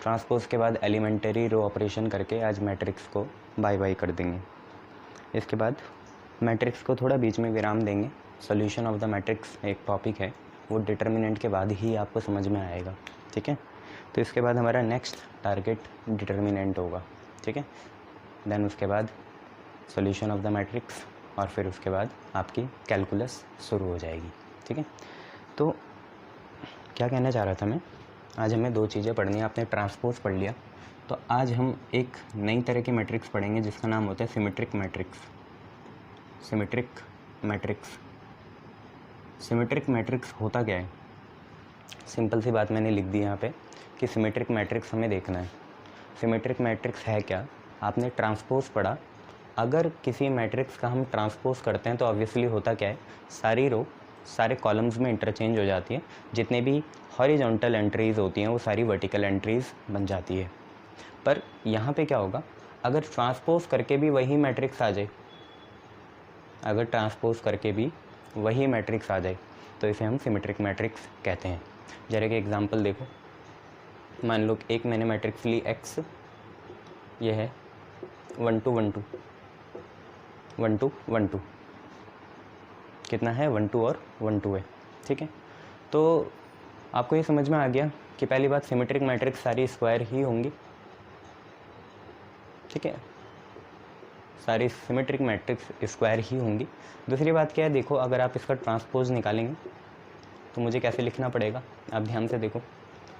[SPEAKER 1] ट्रांसपोज के बाद एलिमेंटरी रो ऑपरेशन करके आज मैट्रिक्स को बाय बाय कर देंगे। इसके बाद मैट्रिक्स को थोड़ा बीच में विराम देंगे। सॉल्यूशन ऑफ द मैट्रिक्स एक टॉपिक है, वो डिटर्मिनेंट के बाद ही आपको समझ में आएगा, ठीक है। तो इसके बाद हमारा नेक्स्ट टारगेट डिटर्मिनेंट होगा, ठीक है। देन उसके बाद सॉल्यूशन ऑफ द मैट्रिक्स और फिर उसके बाद आपकी कैलकुलस शुरू हो जाएगी, ठीक है। तो क्या कहना चाह रहा था मैं, आज हमें 2 चीज़ें पढ़नी है। आपने ट्रांसपोज पढ़ लिया, तो आज हम एक नई तरह की मैट्रिक्स पढ़ेंगे जिसका नाम होता है symmetric matrix. Symmetric matrix, symmetric matrix होता क्या है, सिंपल सी बात मैंने लिख दी यहाँ पे कि सिमेट्रिक मैट्रिक्स हमें देखना है। सिमेट्रिक मैट्रिक्स है क्या, आपने ट्रांसपोज पढ़ा, अगर किसी मैट्रिक्स का हम ट्रांसपोज करते हैं तो ऑब्वियसली होता क्या है, सारी रो सारे कॉलम्स में इंटरचेंज हो जाती है, जितने भी हॉरिजॉन्टल एंट्रीज़ होती हैं वो सारी वर्टिकल एंट्रीज़ बन जाती है। पर यहाँ पे क्या होगा, अगर ट्रांसपोज करके भी वही मैट्रिक्स आ जाए, अगर ट्रांसपोज करके भी वही मैट्रिक्स आ जाए तो इसे हम सिमेट्रिक मैट्रिक्स कहते हैं। जरा कि एग्जांपल देखो, मान लो एक मैंने मैट्रिक्स ली x, ये है 1 2 1 2 1 2 1 2, कितना है 1 2 और 1 2 है, ठीक है। तो आपको ये समझ में आ गया कि पहली बात सिमेट्रिक मैट्रिक्स सारी स्क्वायर ही होंगी, ठीक है, सारी सिमेट्रिक मैट्रिक्स स्क्वायर ही होंगी। दूसरी बात क्या है, देखो अगर आप इसका ट्रांसपोज निकालेंगे तो मुझे कैसे लिखना पड़ेगा, आप ध्यान से देखो,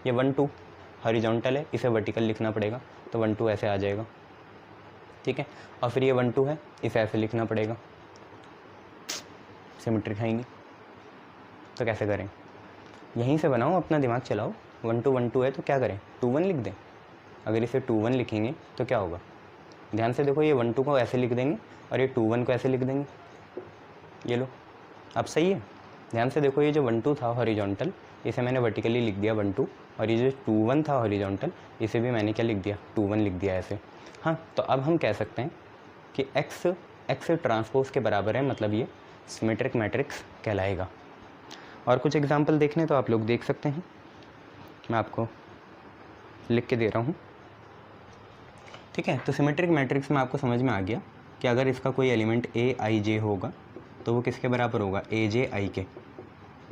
[SPEAKER 1] ये 1 2 हॉरिजॉन्टल है, इसे वर्टिकल लिखना पड़ेगा, तो 1 2 ऐसे आ जाएगा, ठीक है। और फिर ये 1 2 है, इसे ऐसे लिखना पड़ेगा, सिमेट्रिक है ही नहीं, तो कैसे करें, यहीं से बनाओ, अपना दिमाग चलाओ, 1 2 1 2 है तो क्या करें, 2 1 लिख दें। अगर इसे 2 1 लिखेंगे तो क्या होगा, ध्यान से देखो, ये 1 2 को ऐसे लिख देंगे और ये 2 1 को ऐसे लिख देंगे। ये लो, अब सही है। ध्यान से देखो, ये जो 1 2 था हॉरिजॉन्टल, इसे मैंने वर्टिकली लिख दिया 1 2, और ये जो 2 1 था हॉरिजॉन्टल, इसे भी मैंने क्या लिख दिया, 2 1 लिख दिया ऐसे। हाँ, तो अब हम कह सकते हैं कि एक्स ट्रांसपोज के बराबर है, मतलब ये सिमेट्रिक मैट्रिक्स कहलाएगा। और कुछ एग्जाम्पल देखने तो आप लोग देख सकते हैं, मैं आपको लिख के दे रहा हूँ, ठीक है। तो सिमेट्रिक मैट्रिक्स में आपको समझ में आ गया कि अगर इसका कोई एलिमेंट ए आई जे होगा तो वो किसके बराबर होगा, ए जे आई के।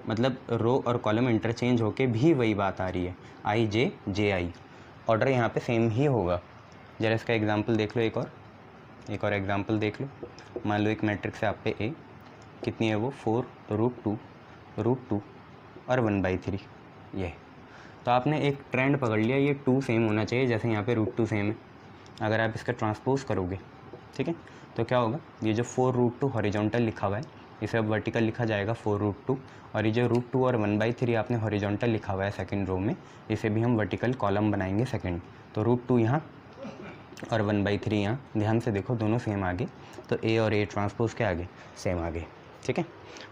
[SPEAKER 1] मतलब रो और कॉलम इंटरचेंज होके भी वही बात आ रही है, आई जे जे आई, ऑर्डर यहाँ पे सेम ही होगा। जरा इसका एग्जांपल देख लो, एक और एग्जांपल देख लो। मान लो एक मैट्रिक्स है आप पे ए, कितनी है वो, 4√2 और 1/3, ये। तो आपने एक ट्रेंड पकड़ लिया, ये 2 सेम होना चाहिए, जैसे यहाँ पे √2 सेम है। अगर आप इसका ट्रांसपोज करोगे, ठीक है, तो क्या होगा, ये जो 4√2 हॉरिजॉन्टल लिखा हुआ है, इसे अब वर्टिकल लिखा जाएगा 4√2, और ये जो √2 और 1/3 आपने हॉरिजॉन्टल लिखा हुआ है सेकंड रो में, इसे भी हम वर्टिकल कॉलम बनाएंगे सेकंड। तो √2 यहाँ और 1/3 यहाँ, ध्यान से देखो दोनों सेम आगे, तो ए और ए ट्रांसपोज के आगे सेम आगे, ठीक है।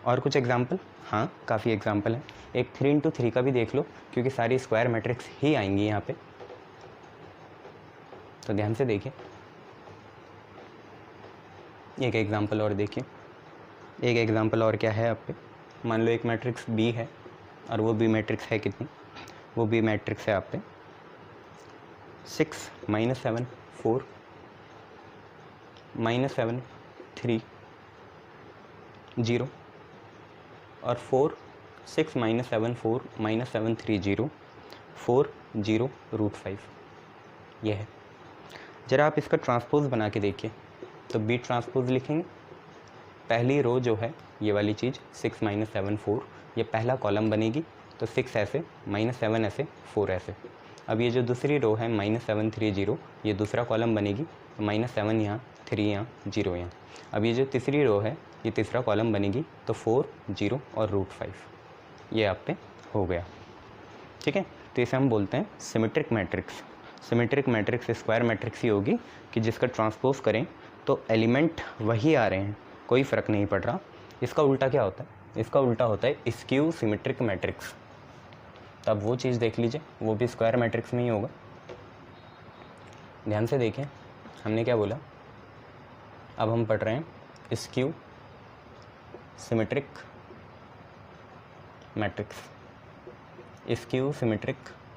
[SPEAKER 1] और कुछ एग्जाम्पल, हाँ काफ़ी एग्जाम्पल है। एक 3x3 का भी देख लो, क्योंकि सारी स्क्वायर मैट्रिक्स ही आएंगी यहाँ पे, तो ध्यान से देखिए। एक एग्जांपल और देखिए, एक एग्जांपल और क्या है आप पे, मान लो एक मैट्रिक्स बी है, और वो बी मैट्रिक्स है कितनी, वो बी मैट्रिक्स है आप पे 6 -7 4 -7 3 0 और 4 6 -7 4 -7 3 0 4 0 √5, ये है। ज़रा आप इसका ट्रांसपोज बना के देखिए, तो बी ट्रांसपोज लिखेंगे, पहली रो जो है ये वाली चीज़ 6 -7 4, ये पहला कॉलम बनेगी, तो 6 ऐसे, -7 ऐसे, 4 ऐसे। अब ये जो दूसरी रो है -7 3 0, ये दूसरा कॉलम बनेगी, तो -7 यहाँ, 3 यहाँ, 0 यहाँ। अब ये जो तीसरी रो है, ये तीसरा कॉलम बनेगी, तो 4 0 और √5, ये आप पे हो गया, ठीक है। तो इसे हम बोलते हैं symmetric matrix. Symmetric matrix square matrix ही होगी कि जिसका ट्रांसपोज करें तो एलिमेंट वही आ रहे हैं, कोई फ़र्क नहीं पड़ रहा। इसका उल्टा क्या होता है, इसका उल्टा होता है स्क्यू सिमेट्रिक मैट्रिक्स। तो अब वो चीज़ देख लीजिए, वो भी स्क्वायर मैट्रिक्स में ही होगा। ध्यान से देखिए, हमने क्या बोला, अब हम पढ़ रहे हैं skew symmetric matrix. Skew symmetric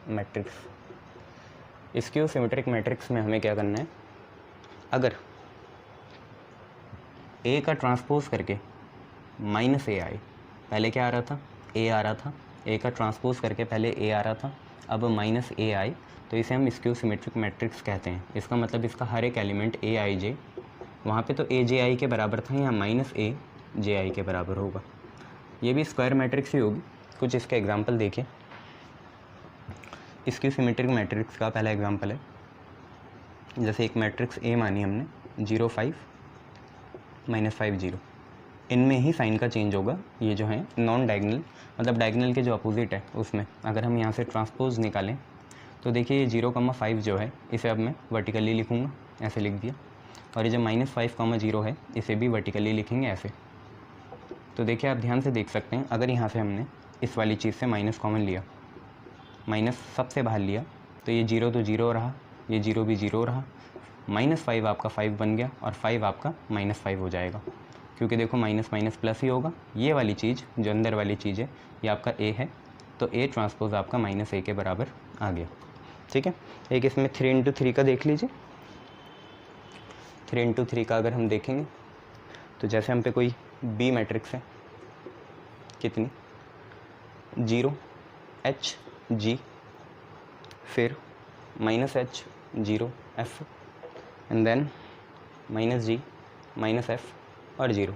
[SPEAKER 1] matrix, skew symmetric matrix में हमें क्या करना है, अगर ए का ट्रांसपोज करके -a आए, पहले क्या आ रहा था, a आ रहा था, a का ट्रांसपोज करके पहले a आ रहा था, अब -a आए, तो इसे हम स्क्यू सिमेट्रिक मैट्रिक्स कहते हैं। इसका मतलब इसका हर एक एलिमेंट a i j, वहाँ पे तो a j i के बराबर था, यहाँ -a j i के बराबर होगा। ये भी स्क्वायर मैट्रिक्स ही होगी। कुछ इसके एग्जाम्पल देखिए। स्क्यू सिमेट्रिक मैट्रिक्स का पहला एग्जाम्पल है, जैसे एक मैट्रिक्स A मानी हमने 0 5 -5 0, इनमें ही साइन का चेंज होगा। ये जो है नॉन डायगनल, मतलब डायगनल के जो अपोजिट है उसमें अगर हम यहाँ से ट्रांसपोज निकालें तो देखिए ये 0,5 जो है इसे अब मैं वर्टिकली लिखूँगा, ऐसे लिख दिया, और ये जो -5,0 है इसे भी वर्टिकली लिखेंगे ऐसे। तो देखिए आप ध्यान से देख सकते हैं, अगर यहाँ से हमने इस वाली चीज़ से माइनस कॉमन लिया, माइनस सबसे बाहर लिया, तो ये 0 तो 0 रहा, ये 0 भी 0 रहा, -5 आपका 5 बन गया और 5 आपका -5 हो जाएगा, क्योंकि देखो माइनस माइनस प्लस ही होगा। ये वाली चीज़ जो अंदर वाली चीज़ है ये आपका a है, तो a ट्रांसपोज आपका -a के बराबर आ गया, ठीक है। एक इसमें 3×3 का देख लीजिए। 3×3 का अगर हम देखेंगे तो जैसे हम पे कोई b मैट्रिक्स है, कितनी 0 h g, फिर -h 0 f and then -g -f और 0,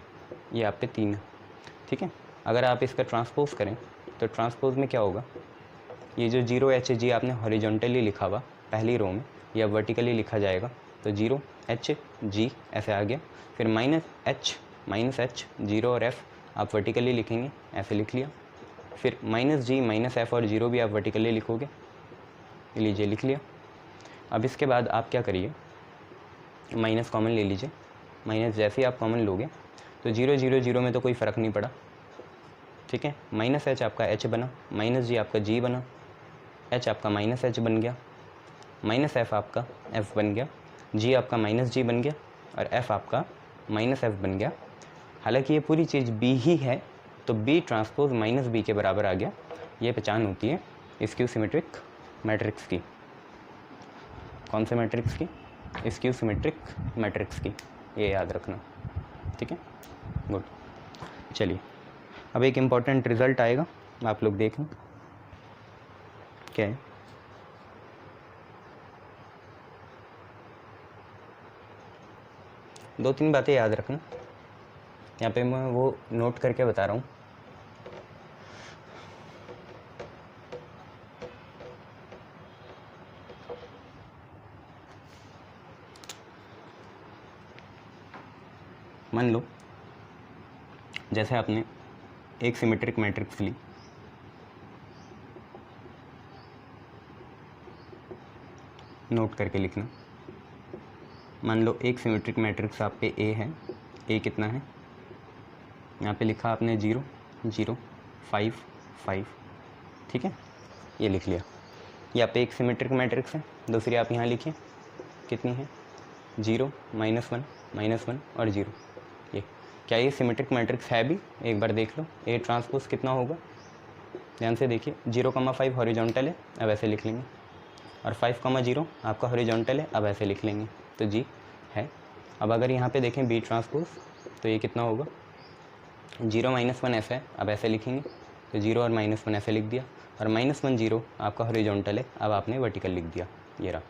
[SPEAKER 1] ये आप पे 3 है, ठीक है। अगर आप इसका ट्रांसपोज करें तो ट्रांसपोज में क्या होगा, ये जो 0 h g आपने हॉरिजॉन्टली लिखा हुआ पहली रो में, ये अब वर्टिकली लिखा जाएगा, तो 0 h g ऐसे आ गया, फिर -h 0 और f आप वर्टिकली लिखेंगे, ऐसे लिख लिया, फिर माइनस जी माइनस एफ और 0 भी आप वर्टिकली लिखोगे। लीजिए लिख लिया। अब इसके बाद आप क्या करिए, माइनस कॉमन ले लीजिए। माइनस जैसे ही आप कॉमन लोगे तो 0 0 0 में तो कोई फ़र्क नहीं पड़ा, ठीक है। माइनस एच आपका एच बना, माइनस जी आपका जी बना, एच आपका माइनस एच बन गया, माइनस एफ आपका एफ बन गया, जी आपका माइनस जी बन गया और एफ आपका माइनस एफ बन गया। हालांकि ये पूरी चीज़ बी ही है तो बी ट्रांसपोज माइनस बी के बराबर आ गया। ये पहचान होती है स्क्यू सिमेट्रिक मैट्रिक्स की। कौन से मैट्रिक्स की? स्क्यू सिमेट्रिक मैट्रिक्स की, ये याद रखना, ठीक है। गुड। चलिए अब एक इम्पॉर्टेंट रिजल्ट आएगा, आप लोग देखें क्या है। दो तीन बातें याद रखना, यहाँ पे मैं वो नोट करके बता रहा हूँ। मान लो जैसे आपने एक सिमेट्रिक मैट्रिक्स ली, नोट करके लिखना। मान लो एक सिमेट्रिक मैट्रिक्स आप पे ए है, ए कितना है, यहाँ पे लिखा आपने 0 0 5 5, ठीक है, ये लिख लिया। ये आप पे एक सिमेट्रिक मैट्रिक्स है। दूसरी आप यहाँ लिखिए कितनी है, 0 -1 -1 और 0। ये क्या ये सिमेट्रिक मैट्रिक्स है भी? एक बार देख लो ए ट्रांसपोज कितना होगा, ध्यान से देखिए। 0,5 हॉरिजॉन्टल है, अब ऐसे लिख लेंगे, और 5,0 आपका हॉरिजॉन्टल है, अब ऐसे लिख लेंगे, तो जी है। अब अगर यहाँ पे देखें बी ट्रांसपोज तो ये कितना होगा, 0 -1 ऐसा है, अब ऐसे लिखेंगे, तो 0 और -1 ऐसे लिख दिया, और -1 0 आपका हॉरिजॉन्टल है, अब आपने वर्टिकल लिख दिया, ये रहा।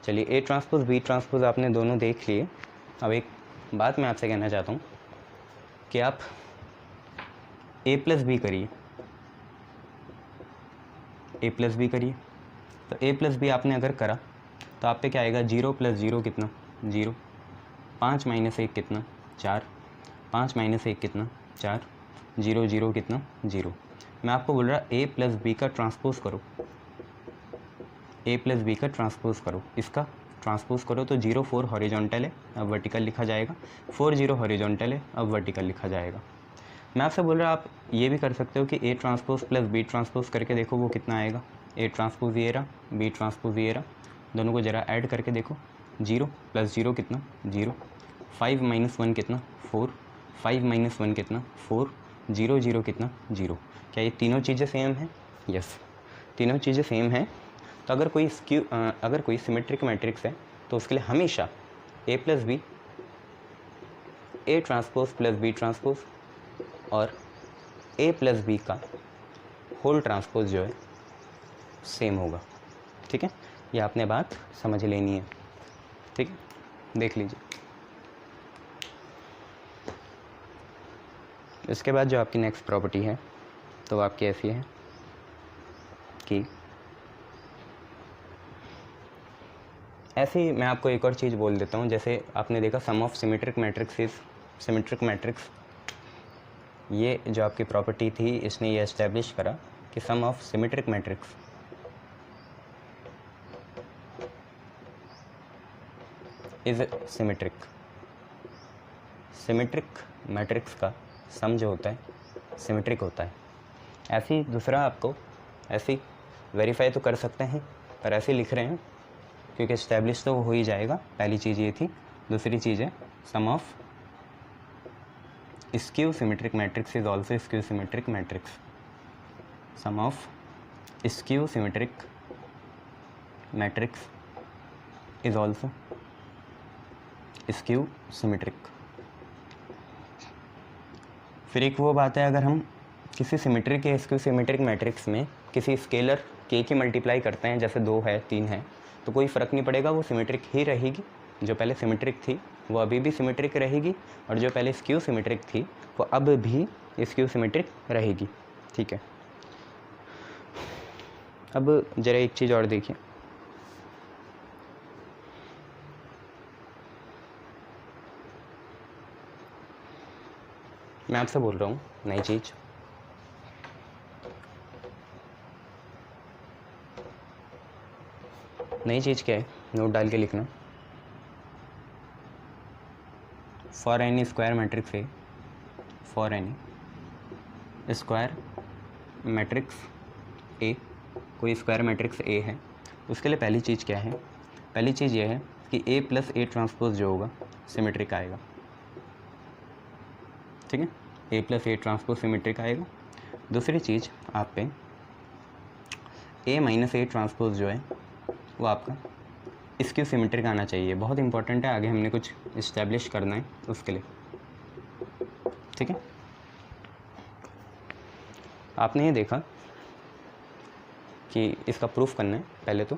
[SPEAKER 1] चलिए ए ट्रांसपोज बी ट्रांसपोज आपने दोनों देख लिए। अब एक बात मैं आपसे कहना चाहता हूँ कि आप ए प्लस बी करिए, ए प्लस बी करिए। तो ए प्लस बी आपने अगर करा तो आप पे क्या आएगा, 0 + 0 कितना, 0, 5 - 1 कितना, 4, 5 - 1 कितना, 4, 0 0 कितना, 0। मैं आपको बोल रहा ए प्लस बी का ट्रांसपोज करो, ए प्लस बी का ट्रांसपोज करो, इसका ट्रांसपोज करो तो 0 4 हॉरिजॉन्टल है, अब वर्टिकल लिखा जाएगा, 4 0 हॉरिजॉन्टल है, अब वर्टिकल लिखा जाएगा। मैं आपसे बोल रहा आप ये भी कर सकते हो कि A transpose plus B transpose करके देखो वो कितना आएगा। ए ट्रांसपोज ये रहा, बी ट्रांसपोज ये रहा, दोनों को ज़रा ऐड करके देखो, 0 + 0 कितना, 0, 5 - 1 कितना, 4, 5 - 1 कितना, 4, 0 0 कितना, 0। क्या ये तीनों चीज़ें सेम हैं? यस, तीनों चीज़ें सेम हैं। तो अगर कोई सिमेट्रिक मैट्रिक्स है तो उसके लिए हमेशा A plus B, A transpose plus B transpose और ए प्लस बी का होल ट्रांसपोज जो है सेम होगा, ठीक है। ये आपने बात समझ लेनी है, ठीक है, देख लीजिए। इसके बाद जो आपकी नेक्स्ट प्रॉपर्टी है तो आपकी ऐसी है कि ऐसे ही मैं आपको एक और चीज़ बोल देता हूँ। जैसे आपने देखा sum of symmetric matrix is symmetric matrix, ये जो आपकी प्रॉपर्टी थी इसने ये एस्टेब्लिश करा कि sum of symmetric matrix is symmetric. Symmetric matrix का सम जो होता है सिमेट्रिक होता है। ऐसे ही दूसरा आपको ऐसे ही वेरीफाई तो कर सकते हैं, पर ऐसे लिख रहे हैं क्योंकि इस्टेब्लिश तो हो ही जाएगा। पहली चीज़ ये थी। दूसरी चीज़ है sum of skew symmetric matrix is also skew symmetric matrix. Sum of skew symmetric matrix is also skew symmetric. फिर एक वो बात है, अगर हम किसी सिमेट्रिक या स्क्यू सिमेट्रिक मैट्रिक्स में किसी स्केलर के की मल्टीप्लाई करते हैं, जैसे 2 है 3 है, तो कोई फ़र्क नहीं पड़ेगा, वो सिमेट्रिक ही रहेगी। जो पहले सिमेट्रिक थी वो अभी भी सिमेट्रिक रहेगी, और जो पहले स्क्यू सिमेट्रिक थी वो अब भी स्क्यू सिमेट्रिक रहेगी, ठीक है। अब ज़रा एक चीज़ और देखिए, मैं आपसे बोल रहा हूँ नई चीज़। नई चीज़ क्या है, नोट डाल के लिखना, for N E square matrix A, for N E square matrix ए, कोई स्क्वायर मैट्रिक्स ए है, उसके लिए पहली चीज़ क्या है, पहली चीज़ ये है कि ए प्लस ए ट्रांसपोज जो होगा सिमेट्रिक आएगा, ठीक है, A plus A transpose symmetric आएगा। दूसरी चीज़ आप पे ए माइनस ए ट्रांसपोज जो है वो आपका स्क्यू सिमेट्रिक आना चाहिए, बहुत इंपॉर्टेंट है, आगे हमने कुछ इस्टेब्लिश करना है उसके लिए, ठीक है। आपने ये देखा कि इसका प्रूफ करना है पहले तो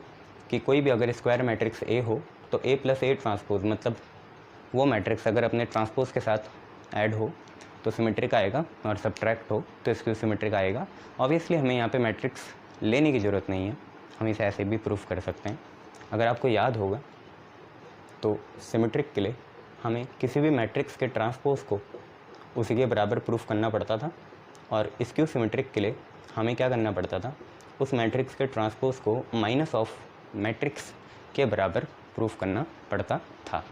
[SPEAKER 1] कि कोई भी अगर स्क्वायर मैट्रिक्स ए हो तो ए प्लस ए ट्रांसपोज, मतलब वो मैट्रिक्स अगर अपने ट्रांसपोज के साथ ऐड हो तो सिमेट्रिक आएगा और सब्ट्रैक्ट हो तो स्क्यू सिमेट्रिक आएगा। ऑब्वियसली हमें यहाँ पे मैट्रिक्स लेने की ज़रूरत नहीं है, हम इसे ऐसे भी प्रूफ कर सकते हैं। अगर आपको याद होगा तो सिमेट्रिक के लिए हमें किसी भी मैट्रिक्स के ट्रांसपोज को उसी के बराबर प्रूफ करना पड़ता था, और स्क्यू सिमेट्रिक के लिए हमें क्या करना पड़ता था, उस मैट्रिक्स के ट्रांसपोज को माइनस ऑफ मैट्रिक्स के बराबर प्रूफ करना पड़ता था।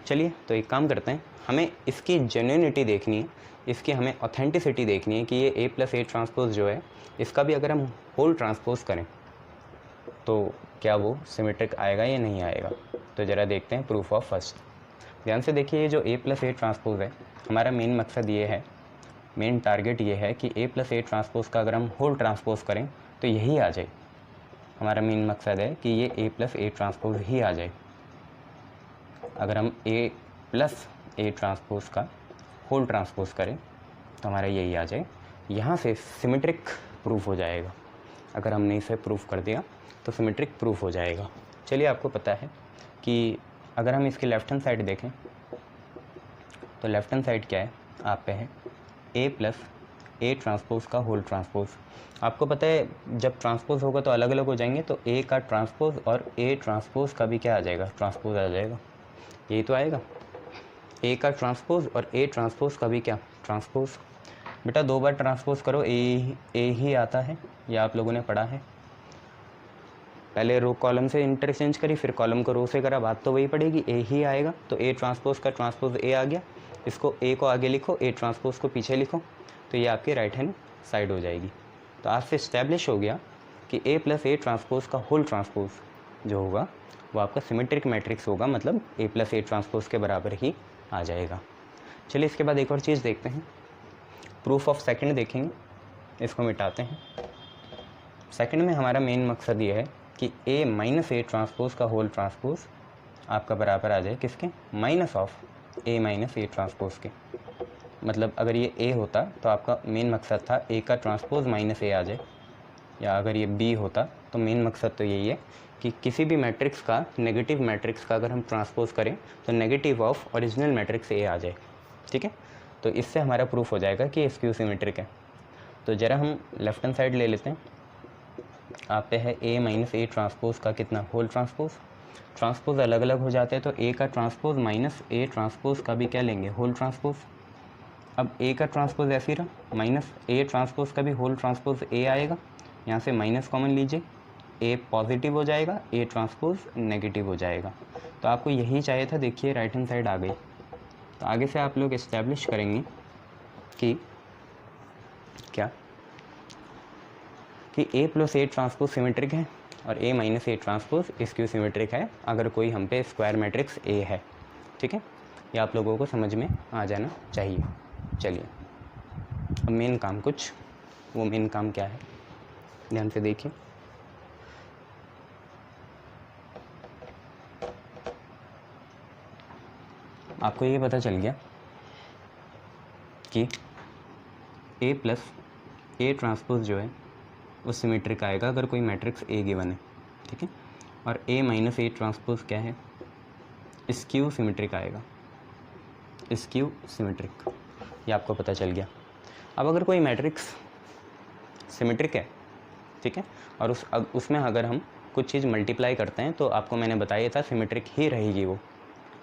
[SPEAKER 1] चलिए तो एक काम करते हैं, हमें इसकी जेन्युइनिटी देखनी है, इसकी हमें ऑथेंटिसिटी देखनी है कि ये ए प्लस ए ट्रांसपोज जो है इसका भी अगर हम होल ट्रांसपोज करें तो क्या वो सिमेट्रिक आएगा या नहीं आएगा। तो ज़रा देखते हैं प्रूफ ऑफ फर्स्ट। ध्यान से देखिए, ये जो ए प्लस ए ट्रांसपोज है, हमारा मेन मकसद ये है, मेन टारगेट ये है कि ए प्लस ए ट्रांसपोज का अगर हम होल ट्रांसपोज करें तो यही आ जाए। हमारा मेन मकसद है कि ये ए प्लस ए ट्रांसपोज ही आ जाए। अगर हम ए प्लस ए ट्रांसपोज का होल ट्रांसपोज करें तो हमारा यही आ जाए, यहाँ से सिमेट्रिक प्रूफ हो जाएगा। अगर हमने इसे प्रूफ कर दिया तो सिमेट्रिक प्रूफ हो जाएगा। चलिए, आपको पता है कि अगर हम इसकी लेफ्ट हैंड साइड देखें तो लेफ्ट हैंड साइड क्या है, आप पे है ए प्लस ए ट्रांसपोज का होल ट्रांसपोज। आपको पता है जब ट्रांसपोज होगा तो अलग अलग हो जाएंगे, तो ए का ट्रांसपोज और ए ट्रांसपोज का भी क्या आ जाएगा, ट्रांसपोज आ जाएगा, यही तो आएगा, ए का ट्रांसपोज और ए ट्रांसपोज का भी क्या, ट्रांसपोज। बेटा 2 बार ट्रांसपोज करो ए ही आता है, यह आप लोगों ने पढ़ा है। पहले रो कॉलम से इंटरचेंज करी, फिर कॉलम को रो से करा, बात तो वही पड़ेगी, ए ही आएगा। तो ए ट्रांसपोज का ट्रांसपोज ए आ गया, इसको ए को आगे लिखो, ए ट्रांसपोज को पीछे लिखो, तो ये आपकी राइट हैंड साइड हो जाएगी। तो आज से इस्टेब्लिश हो गया कि ए प्लस ए ट्रांसपोज का होल ट्रांसपोज जो होगा वो आपका सिमेट्रिक मैट्रिक्स होगा, मतलब ए प्लस ए ट्रांसपोज के बराबर ही आ जाएगा। चलिए इसके बाद एक और चीज़ देखते हैं, प्रूफ ऑफ सेकंड देखेंगे, इसको मिटाते हैं। सेकंड में हमारा मेन मकसद ये है कि ए माइनस ए ट्रांसपोज का होल ट्रांसपोज आपका बराबर आ जाए किसके, minus of A minus A transpose के। मतलब अगर ये ए होता तो आपका मेन मकसद था ए का ट्रांसपोज माइनस ए आ जाए, या अगर ये बी होता तो मेन मकसद तो यही है कि किसी भी मैट्रिक्स का, नेगेटिव मैट्रिक्स का अगर हम ट्रांसपोज करें तो negative of original matrix A आ जाए, ठीक है। तो इससे हमारा प्रूफ हो जाएगा कि स्क्यू सिमेट्रिक है। तो ज़रा हम लेफ्ट हैंड साइड ले लेते हैं, आप पे है ए माइनस ए ट्रांसपोज का कितना, होल ट्रांसपोज। ट्रांसपोज अलग अलग हो जाते हैं तो ए का ट्रांसपोज माइनस ए ट्रांसपोज का भी क्या लेंगे, होल ट्रांसपोज। अब ए का ट्रांसपोज ऐसे ही रहा, माइनस ए ट्रांसपोज का भी होल ट्रांसपोज ए आएगा, यहाँ से माइनस कॉमन लीजिए, ए पॉजिटिव हो जाएगा, ए ट्रांसपोज नेगेटिव हो जाएगा। तो आपको यही चाहिए था, देखिए राइट हैंड साइड आ गई। तो आगे से आप लोग इस्टेब्लिश करेंगे कि क्या, कि A plus A transpose symmetric है और A minus A transpose skew symmetric है अगर कोई हम पे स्क्वायर मैट्रिक्स ए है, ठीक है। ये आप लोगों को समझ में आ जाना चाहिए। चलिए अब मेन काम कुछ, वो मेन काम क्या है ध्यान से देखिए। आपको ये पता चल गया कि ए प्लस ए ट्रांसपोज जो है वो सिमेट्रिक आएगा अगर कोई मैट्रिक्स ए गिवन है, ठीक है। और ए माइनस ए ट्रांसपोज क्या है, स्क्यू सिमेट्रिक आएगा, स्क्यू सिमेट्रिक, ये आपको पता चल गया। अब अगर कोई मैट्रिक्स सिमेट्रिक है, ठीक है, और उसमें अगर हम कुछ चीज़ मल्टीप्लाई करते हैं तो आपको मैंने बताया था सिमेट्रिक ही रहेगी। वो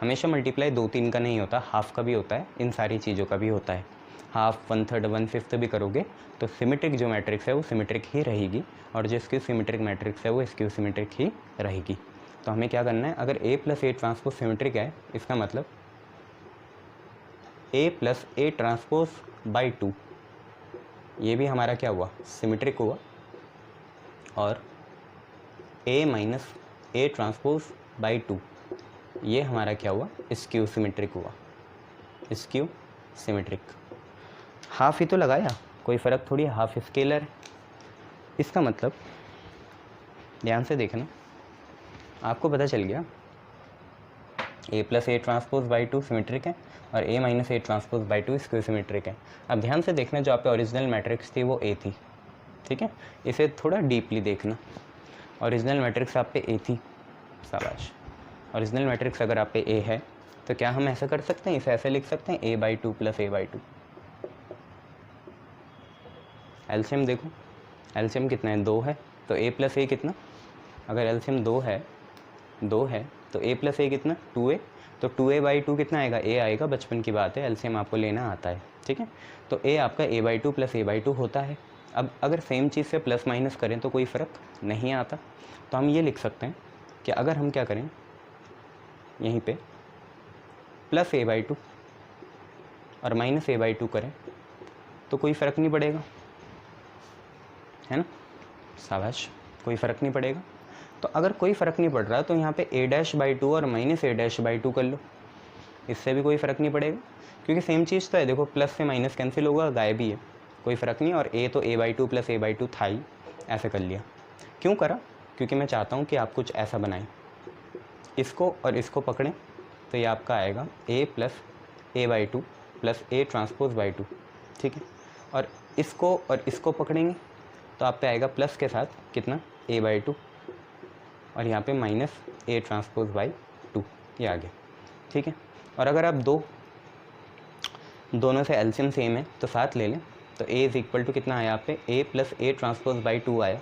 [SPEAKER 1] हमेशा मल्टीप्लाई 2-3 का नहीं होता, हाफ का भी होता है, इन सारी चीज़ों का भी होता है। हाफ, 1/3, 1/5 भी करोगे तो सिमेट्रिक जो मैट्रिक्स है वो सिमेट्रिक ही रहेगी, और जो स्क्यू सिमेट्रिक मैट्रिक्स है वो स्क्यू सिमेट्रिक ही रहेगी। तो तो हमें क्या करना है, अगर ए प्लस ए ट्रांसपोज सिमेट्रिक है, इसका मतलब ए प्लस ए ट्रांसपोज बाई 2 ये भी हमारा क्या हुआ, सिमेट्रिक हुआ, और A minus A transpose by 2 ये हमारा क्या हुआ, स्क्यू सिमेट्रिक हुआ, स्क्यू सिमेट्रिक। हाफ ही तो लगाया, कोई फ़र्क थोड़ी, हाफ स्केलर है। इसका मतलब ध्यान से देखना, आपको पता चल गया A plus A transpose by 2 symmetric है और A minus A transpose by 2 skew symmetric है। अब ध्यान से देखना, जो आप पे ओरिजिनल मैट्रिक्स थी वो ए थी, ठीक है, इसे थोड़ा डीपली देखना। ओरिजिनल मैट्रिक्स आप पे ए थी, शाबाश। ओरिजिनल मैट्रिक्स अगर आप पे ए है तो क्या हम ऐसा कर सकते हैं, इसे ऐसे लिख सकते हैं, A by 2 plus A by 2। LCM देखो, एलसीएम कितना है, 2 है, तो ए प्लस ए कितना, अगर एलसीएम 2 है तो ए प्लस ए कितना, 2a, तो 2a बाई 2 कितना आएगा, ए आएगा, बचपन की बात है, एलसीएम आपको लेना आता है, ठीक है। तो ए आपका ए बाई 2 प्लस ए बाई 2 होता है। अब अगर सेम चीज़ से प्लस माइनस करें तो कोई फ़र्क नहीं आता, तो हम ये लिख सकते हैं कि अगर हम क्या करें, यहीं पे प्लस ए बाई 2 और माइनस ए बाई 2 करें तो कोई फ़र्क नहीं पड़ेगा, है ना, शाबाश, कोई फ़र्क नहीं पड़ेगा। तो अगर कोई फ़र्क नहीं पड़ रहा तो यहाँ पे ए डैश बाई 2 और माइनस ए डैश बाई 2 कर लो, इससे भी कोई फ़र्क नहीं पड़ेगा, क्योंकि सेम चीज़ तो है। देखो प्लस से माइनस कैंसिल होगा, गायब ही है, कोई फ़र्क नहीं। और ए तो ए बाई 2 प्लस ए बाई 2 था ही, ऐसे कर लिया। क्यों करा, क्योंकि मैं चाहता हूँ कि आप कुछ ऐसा बनाएं, इसको और इसको पकड़ें तो ये आपका आएगा A plus A by 2 plus A transpose by 2, ठीक है। और इसको पकड़ेंगे तो आप पे आएगा प्लस के साथ कितना, ए बाई 2, और यहाँ पे माइनस ए ट्रांसपोज बाई 2, ये आ गया, ठीक है। और अगर आप दोनों से एलसीएम सेम है तो साथ ले लें, तो ए इज़ इक्वल टू कितना आया, आप पे ए प्लस ए ट्रांसपोज बाई 2 आया,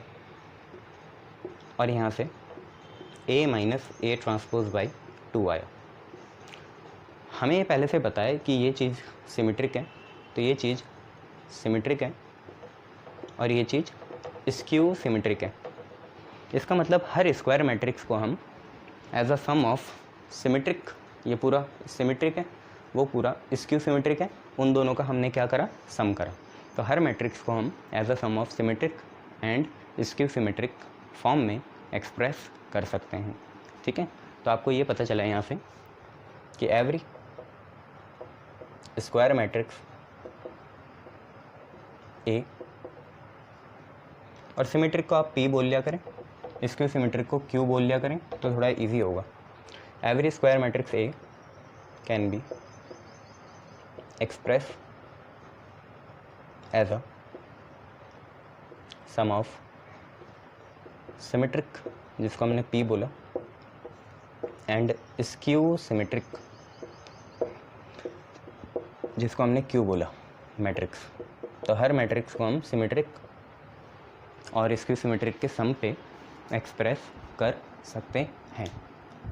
[SPEAKER 1] और यहाँ से ए माइनस ए ट्रांसपोज बाई 2 आया। हमें ये पहले से पता है कि ये चीज़ सिमेट्रिक है, तो ये चीज़ सिमेट्रिक है और ये चीज़ स्क्यू सिमेट्रिक है। इसका मतलब हर स्क्वायर मैट्रिक्स को हम as a sum of symmetric, ये पूरा सिमेट्रिक है, वो पूरा स्क्यू सिमेट्रिक है, उन दोनों का हमने क्या करा, सम करा। तो हर मैट्रिक्स को हम as a sum of symmetric and skew symmetric form में एक्सप्रेस कर सकते हैं, ठीक है। तो आपको ये पता चला यहाँ से कि एवरी स्क्वायर मैट्रिक्स ए, और सिमेट्रिक को आप पी बोल लिया करें, स्क्यू सिमेट्रिक को क्यू बोल लिया करें, तो थोड़ा इजी होगा। Every square matrix A can be express as a sum of symmetric, जिसको हमने पी बोला, एंड स्क्यू सिमेट्रिक, जिसको हमने क्यू बोला, मैट्रिक्स। तो हर मैट्रिक्स को हम सिमेट्रिक और स्क्यू सिमेट्रिक के सम पे एक्सप्रेस कर सकते हैं।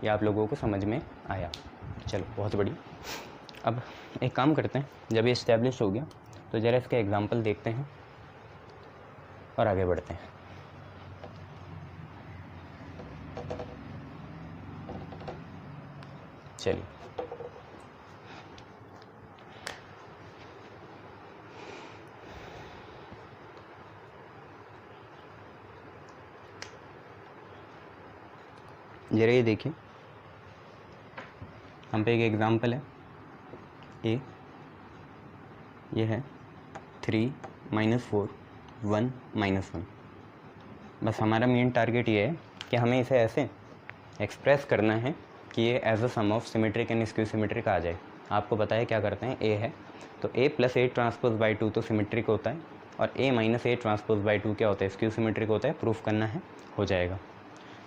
[SPEAKER 1] ये आप लोगों को समझ में आया, चलो बहुत बढ़िया। अब एक काम करते हैं, जब ये इस्टेब्लिश हो गया तो ज़रा इसके एग्जांपल देखते हैं और आगे बढ़ते हैं। चलिए, जरा ये देखिए, हम पे एक एग्जांपल है, ए ये है 3 - 4 1 - 1। बस हमारा मेन टारगेट ये है कि हमें इसे ऐसे एक्सप्रेस करना है कि ये as a sum of symmetric and skew symmetric आ जाए। आपको पता है क्या करते हैं, ए है तो ए प्लस ए ट्रांसपोज बाई 2 तो सिमेट्रिक होता है, और A minus A transpose by 2 क्या होता है, स्क्यू सिमेट्रिक होता है। प्रूफ करना है, हो जाएगा।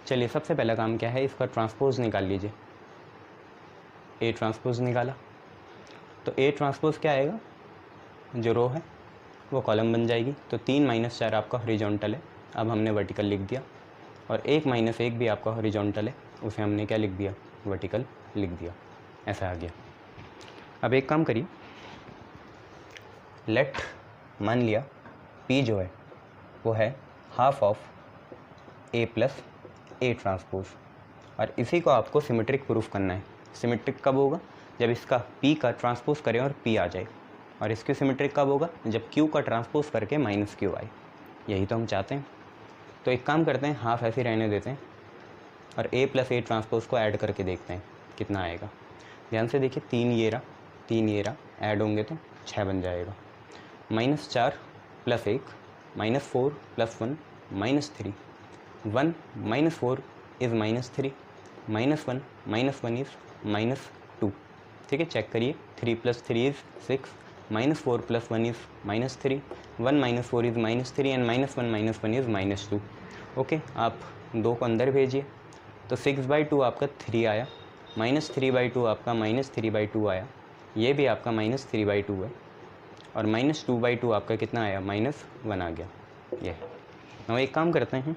[SPEAKER 1] चलिए, सबसे पहला काम क्या है, इसका ट्रांसपोज निकाल लीजिए। ए ट्रांसपोज निकाला तो ए ट्रांसपोज क्या आएगा, जो रो है वो कॉलम बन जाएगी। तो 3 - 4 आपका हॉरिजॉन्टल है, अब हमने वर्टिकल लिख दिया, और 1 - 1 भी आपका हॉरिजॉन्टल है, उसे हमने क्या लिख दिया, वर्टिकल लिख दिया। ऐसा आ गया। अब एक काम करिए, लेट मान लिया P जो है वो है half of A plus A transpose, और इसी को आपको सिमेट्रिक प्रूफ करना है। सिमेट्रिक कब होगा? जब इसका P का ट्रांसपोज करें और P आ जाए, और इसकी सिमेट्रिक कब होगा? जब Q का ट्रांसपोज करके -Q आए। यही तो हम चाहते हैं। तो एक काम करते हैं, हाफ ऐसे रहने देते हैं और A + A ट्रांसपोज को ऐड करके देखते हैं कितना आएगा। ध्यान से देखिए, 3 ये रहा, 3 ये रहा, ऐड होंगे तो 6 बन जाएगा। -4 + 1 -4 + 1 -3 1 -4 इज़ -3 -1 -1 इज़ -2। ठीक है, चेक करिए, 3 + 3 is 6 -4 + 1 is -3 1 -4 is -3 and -1 -1 is -2। Okay, आप 2 को अंदर भेजिए तो 6/2 आपका 3 आया, -3/2 आपका -3/2 आया, ये भी आपका -3/2 है, और -2/2 आपका कितना आया? -1 आ गया। ये हम एक काम करते हैं,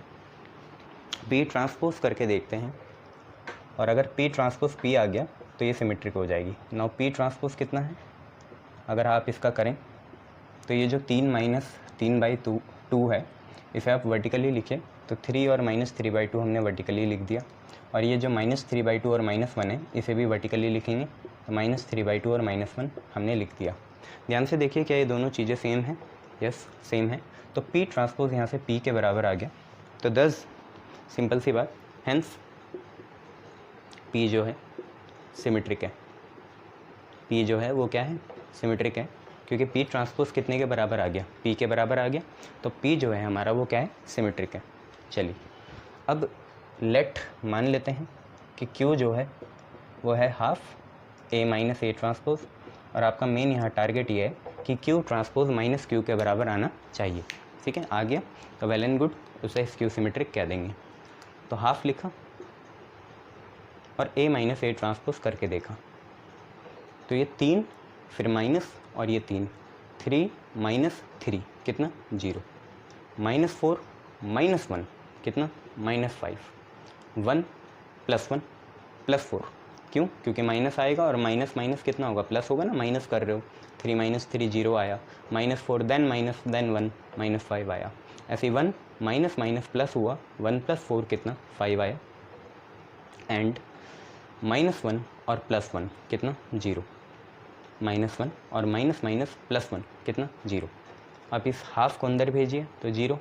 [SPEAKER 1] P ट्रांसपोज करके देखते हैं, और अगर P ट्रांसपोज P आ गया तो ये सिमेट्रिक हो जाएगी। नाउ P ट्रांसपोज कितना है? अगर आप इसका करें तो ये जो 3 - 3/2 है, इसे आप वर्टिकली लिखें तो 3 और -3/2 हमने वर्टिकली लिख दिया, और ये जो -3/2 और -1 है इसे भी वर्टिकली लिखेंगे तो -3/2 और -1 हमने लिख दिया। ध्यान से देखिए, क्या ये दोनों चीज़ें सेम हैं? यस, सेम है। तो P ट्रांसपोज यहाँ से P के बराबर आ गया। तो 10 सिंपल सी बात, हेंस P जो है सिमेट्रिक है। P जो है वो क्या है? सिमेट्रिक है, क्योंकि P ट्रांसपोज कितने के बराबर आ गया? P के बराबर आ गया, तो P जो है हमारा वो क्या है? सिमेट्रिक है। चलिए, अब लेट मान लेते हैं कि Q जो है वो है हाफ A - A ट्रांसपोज, और आपका मेन यहाँ टारगेट ये है कि Q ट्रांसपोज -Q के बराबर आना चाहिए। ठीक है, आ गया तो वेल एंड गुड, उसे Q सिमेट्रिक कह देंगे। तो हाफ लिखा और A - A ट्रांसपोज करके देखा, तो ये 3 फिर माइनस और ये 3 3 - 3 कितना? 0 -4 -1 कितना? -5 1 + 1 + 4। क्यों? क्योंकि माइनस आएगा और माइनस माइनस कितना होगा? प्लस होगा ना, माइनस कर रहे हो। 3 - 3 0 आया, -4 देन -1 -5 आया। ऐसे 1 माइनस प्लस हुआ, 1 + 4 कितना? 5 आया, एंड -1 और +1 कितना? 0 -1 और माइनस +1 कितना? 0। आप इस हाफ को अंदर भेजिए तो 0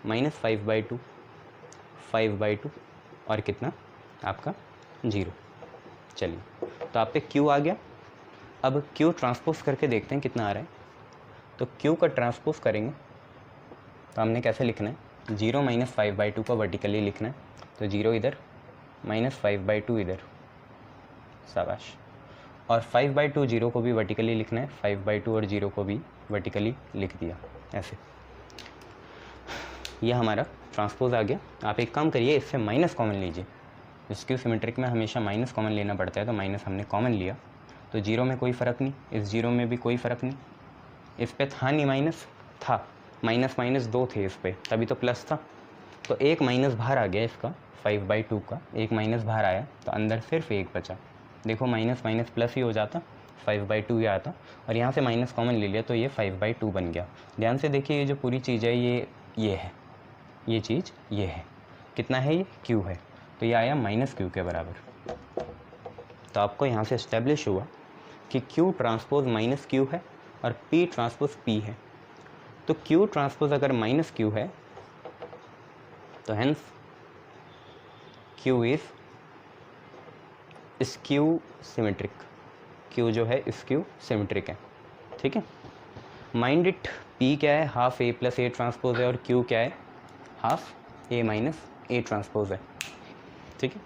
[SPEAKER 1] -5/2 5/2 और कितना? आपका 0। चलिए, तो आप पे Q आ गया। अब Q ट्रांसपोज करके देखते हैं कितना आ रहा है। तो Q का ट्रांसपोज करेंगे तो हमने कैसे लिखना है? 0 -5/2 को वर्टिकली लिखना है, तो 0 इधर, -5/2 इधर, शाबाश। और 5/2 0 को भी वर्टिकली लिखना है, 5/2 और 0 को भी वर्टिकली लिख दिया ऐसे। यह हमारा ट्रांसपोज आ गया। आप एक काम करिए, इससे माइनस कॉमन लीजिए। Q सिमेट्रिक में हमेशा माइनस कॉमन लेना पड़ता है, तो माइनस हमने कॉमन लिया, तो 0 में कोई फ़र्क नहीं, इस 0 में भी कोई फ़र्क नहीं, इस पे था नहीं माइनस, था माइनस 2 थे इस पे, तभी तो प्लस था, तो एक माइनस बाहर आ गया इसका, 5/2 का एक माइनस बाहर आया, तो अंदर सिर्फ एक बचा। देखो माइनस प्लस ही हो जाता, 5/2 ही आता, और यहाँ से माइनस कॉमन ले लिया तो ये 5/2 बन गया। ध्यान से देखिए, ये जो पूरी चीज़ है ये है, ये चीज़ ये है, कितना है ये? Q है, तो ये आया -Q के बराबर। तो आपको यहाँ से इस्टेब्लिश हुआ कि Q ट्रांसपोज -Q है और P ट्रांसपोज P है। तो Q ट्रांसपोज अगर -Q है तो hence Q is skew symmetric. Q जो है स्क्यू सिमेट्रिक है। ठीक है, माइंड इट, P क्या है? हाफ A + A ट्रांसपोज है, और Q क्या है? हाफ A - A ट्रांसपोज है। ठीक है,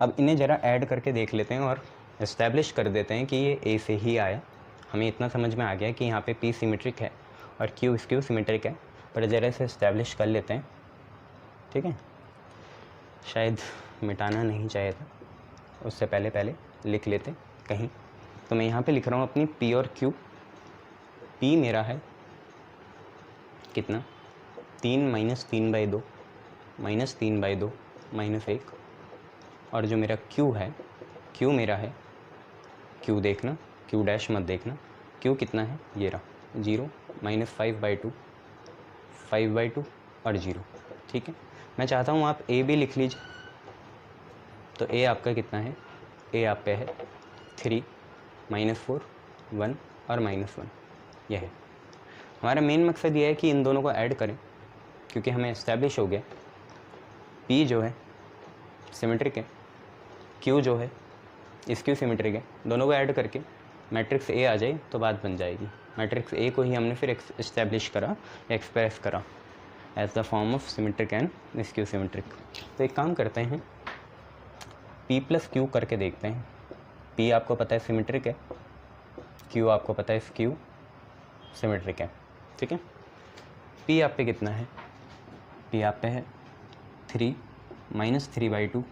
[SPEAKER 1] अब इन्हें ज़रा ऐड करके देख लेते हैं और इस्टेब्लिश कर देते हैं कि ये A से ही आया। हमें इतना समझ में आ गया कि यहाँ पे P सिमेट्रिक है और Q स्क्यू सिमेट्रिक है, पर ज़रा इसे इस्टेब्लिश कर लेते हैं। ठीक है, शायद मिटाना नहीं चाहिए था, उससे पहले लिख लेते कहीं। तो मैं यहाँ पे लिख रहा हूँ अपनी P और Q। P मेरा है कितना? 3 - 3/2 -3/2 -1, और जो मेरा Q है, Q मेरा है, Q देखना, Q डैश मत देखना, Q कितना है? ये रहा 0 -5/2 5/2 और 0। ठीक है, मैं चाहता हूँ आप A भी लिख लीजिए, तो ए आपका कितना है, ए आप पे है 3 -4 1 और -1, यह है। हमारा मेन मकसद ये है कि इन दोनों को ऐड करें, क्योंकि हमें इस्टेब्लिश हो गया पी जो है सिमेट्रिक है, क्यू जो है स्क्यू सिमेट्रिक है, दोनों को ऐड करके मैट्रिक्स ए आ जाए तो बात बन जाएगी। मैट्रिक्स ए को ही हमने फिर इस्टेब्लिश करा, एक्सप्रेस करा as the form of symmetric and skew symmetric. तो एक काम करते हैं, पी प्लस क्यू करके देखते हैं। पी आपको पता है सिमेट्रिक है, क्यू आपको पता है स्क्यू सिमेट्रिक है, ठीक है। पी आप पे कितना है, पी आप पे है 3 -3/2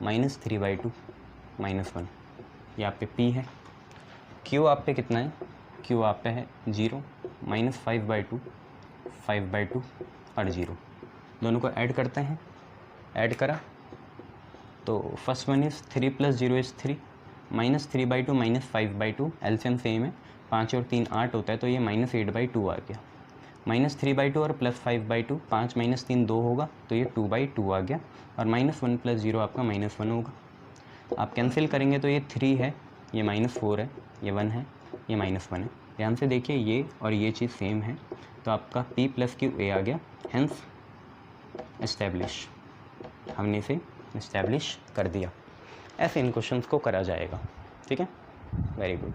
[SPEAKER 1] -3/2 -1, ये आप पे पी है। क्यू आप पे कितना है, क्यू आप पे है 0 -5/2 5/2 और 0। दोनों को ऐड करते हैं, ऐड करा तो first one is 3 + 0 is 3 -3/2 -5/2, LCM same है, 5 और 3 8 होता है, तो ये -8/2 आ गया। -3/2 और +5/2, 5 - 3 2 होगा, तो ये 2/2 आ गया। और -1 + 0 आपका -1 होगा। आप कैंसिल करेंगे तो ये 3 है, ये -4 है, ये 1 है, ये -1 है। ध्यान से देखिए ये और ये चीज़ सेम है, तो आपका P + Q A आ गया, हेंस इस्टेब्लिश, हमने इसे इस्टेब्लिश कर दिया। ऐसे इन क्वेश्चंस को करा जाएगा, ठीक है। Very good.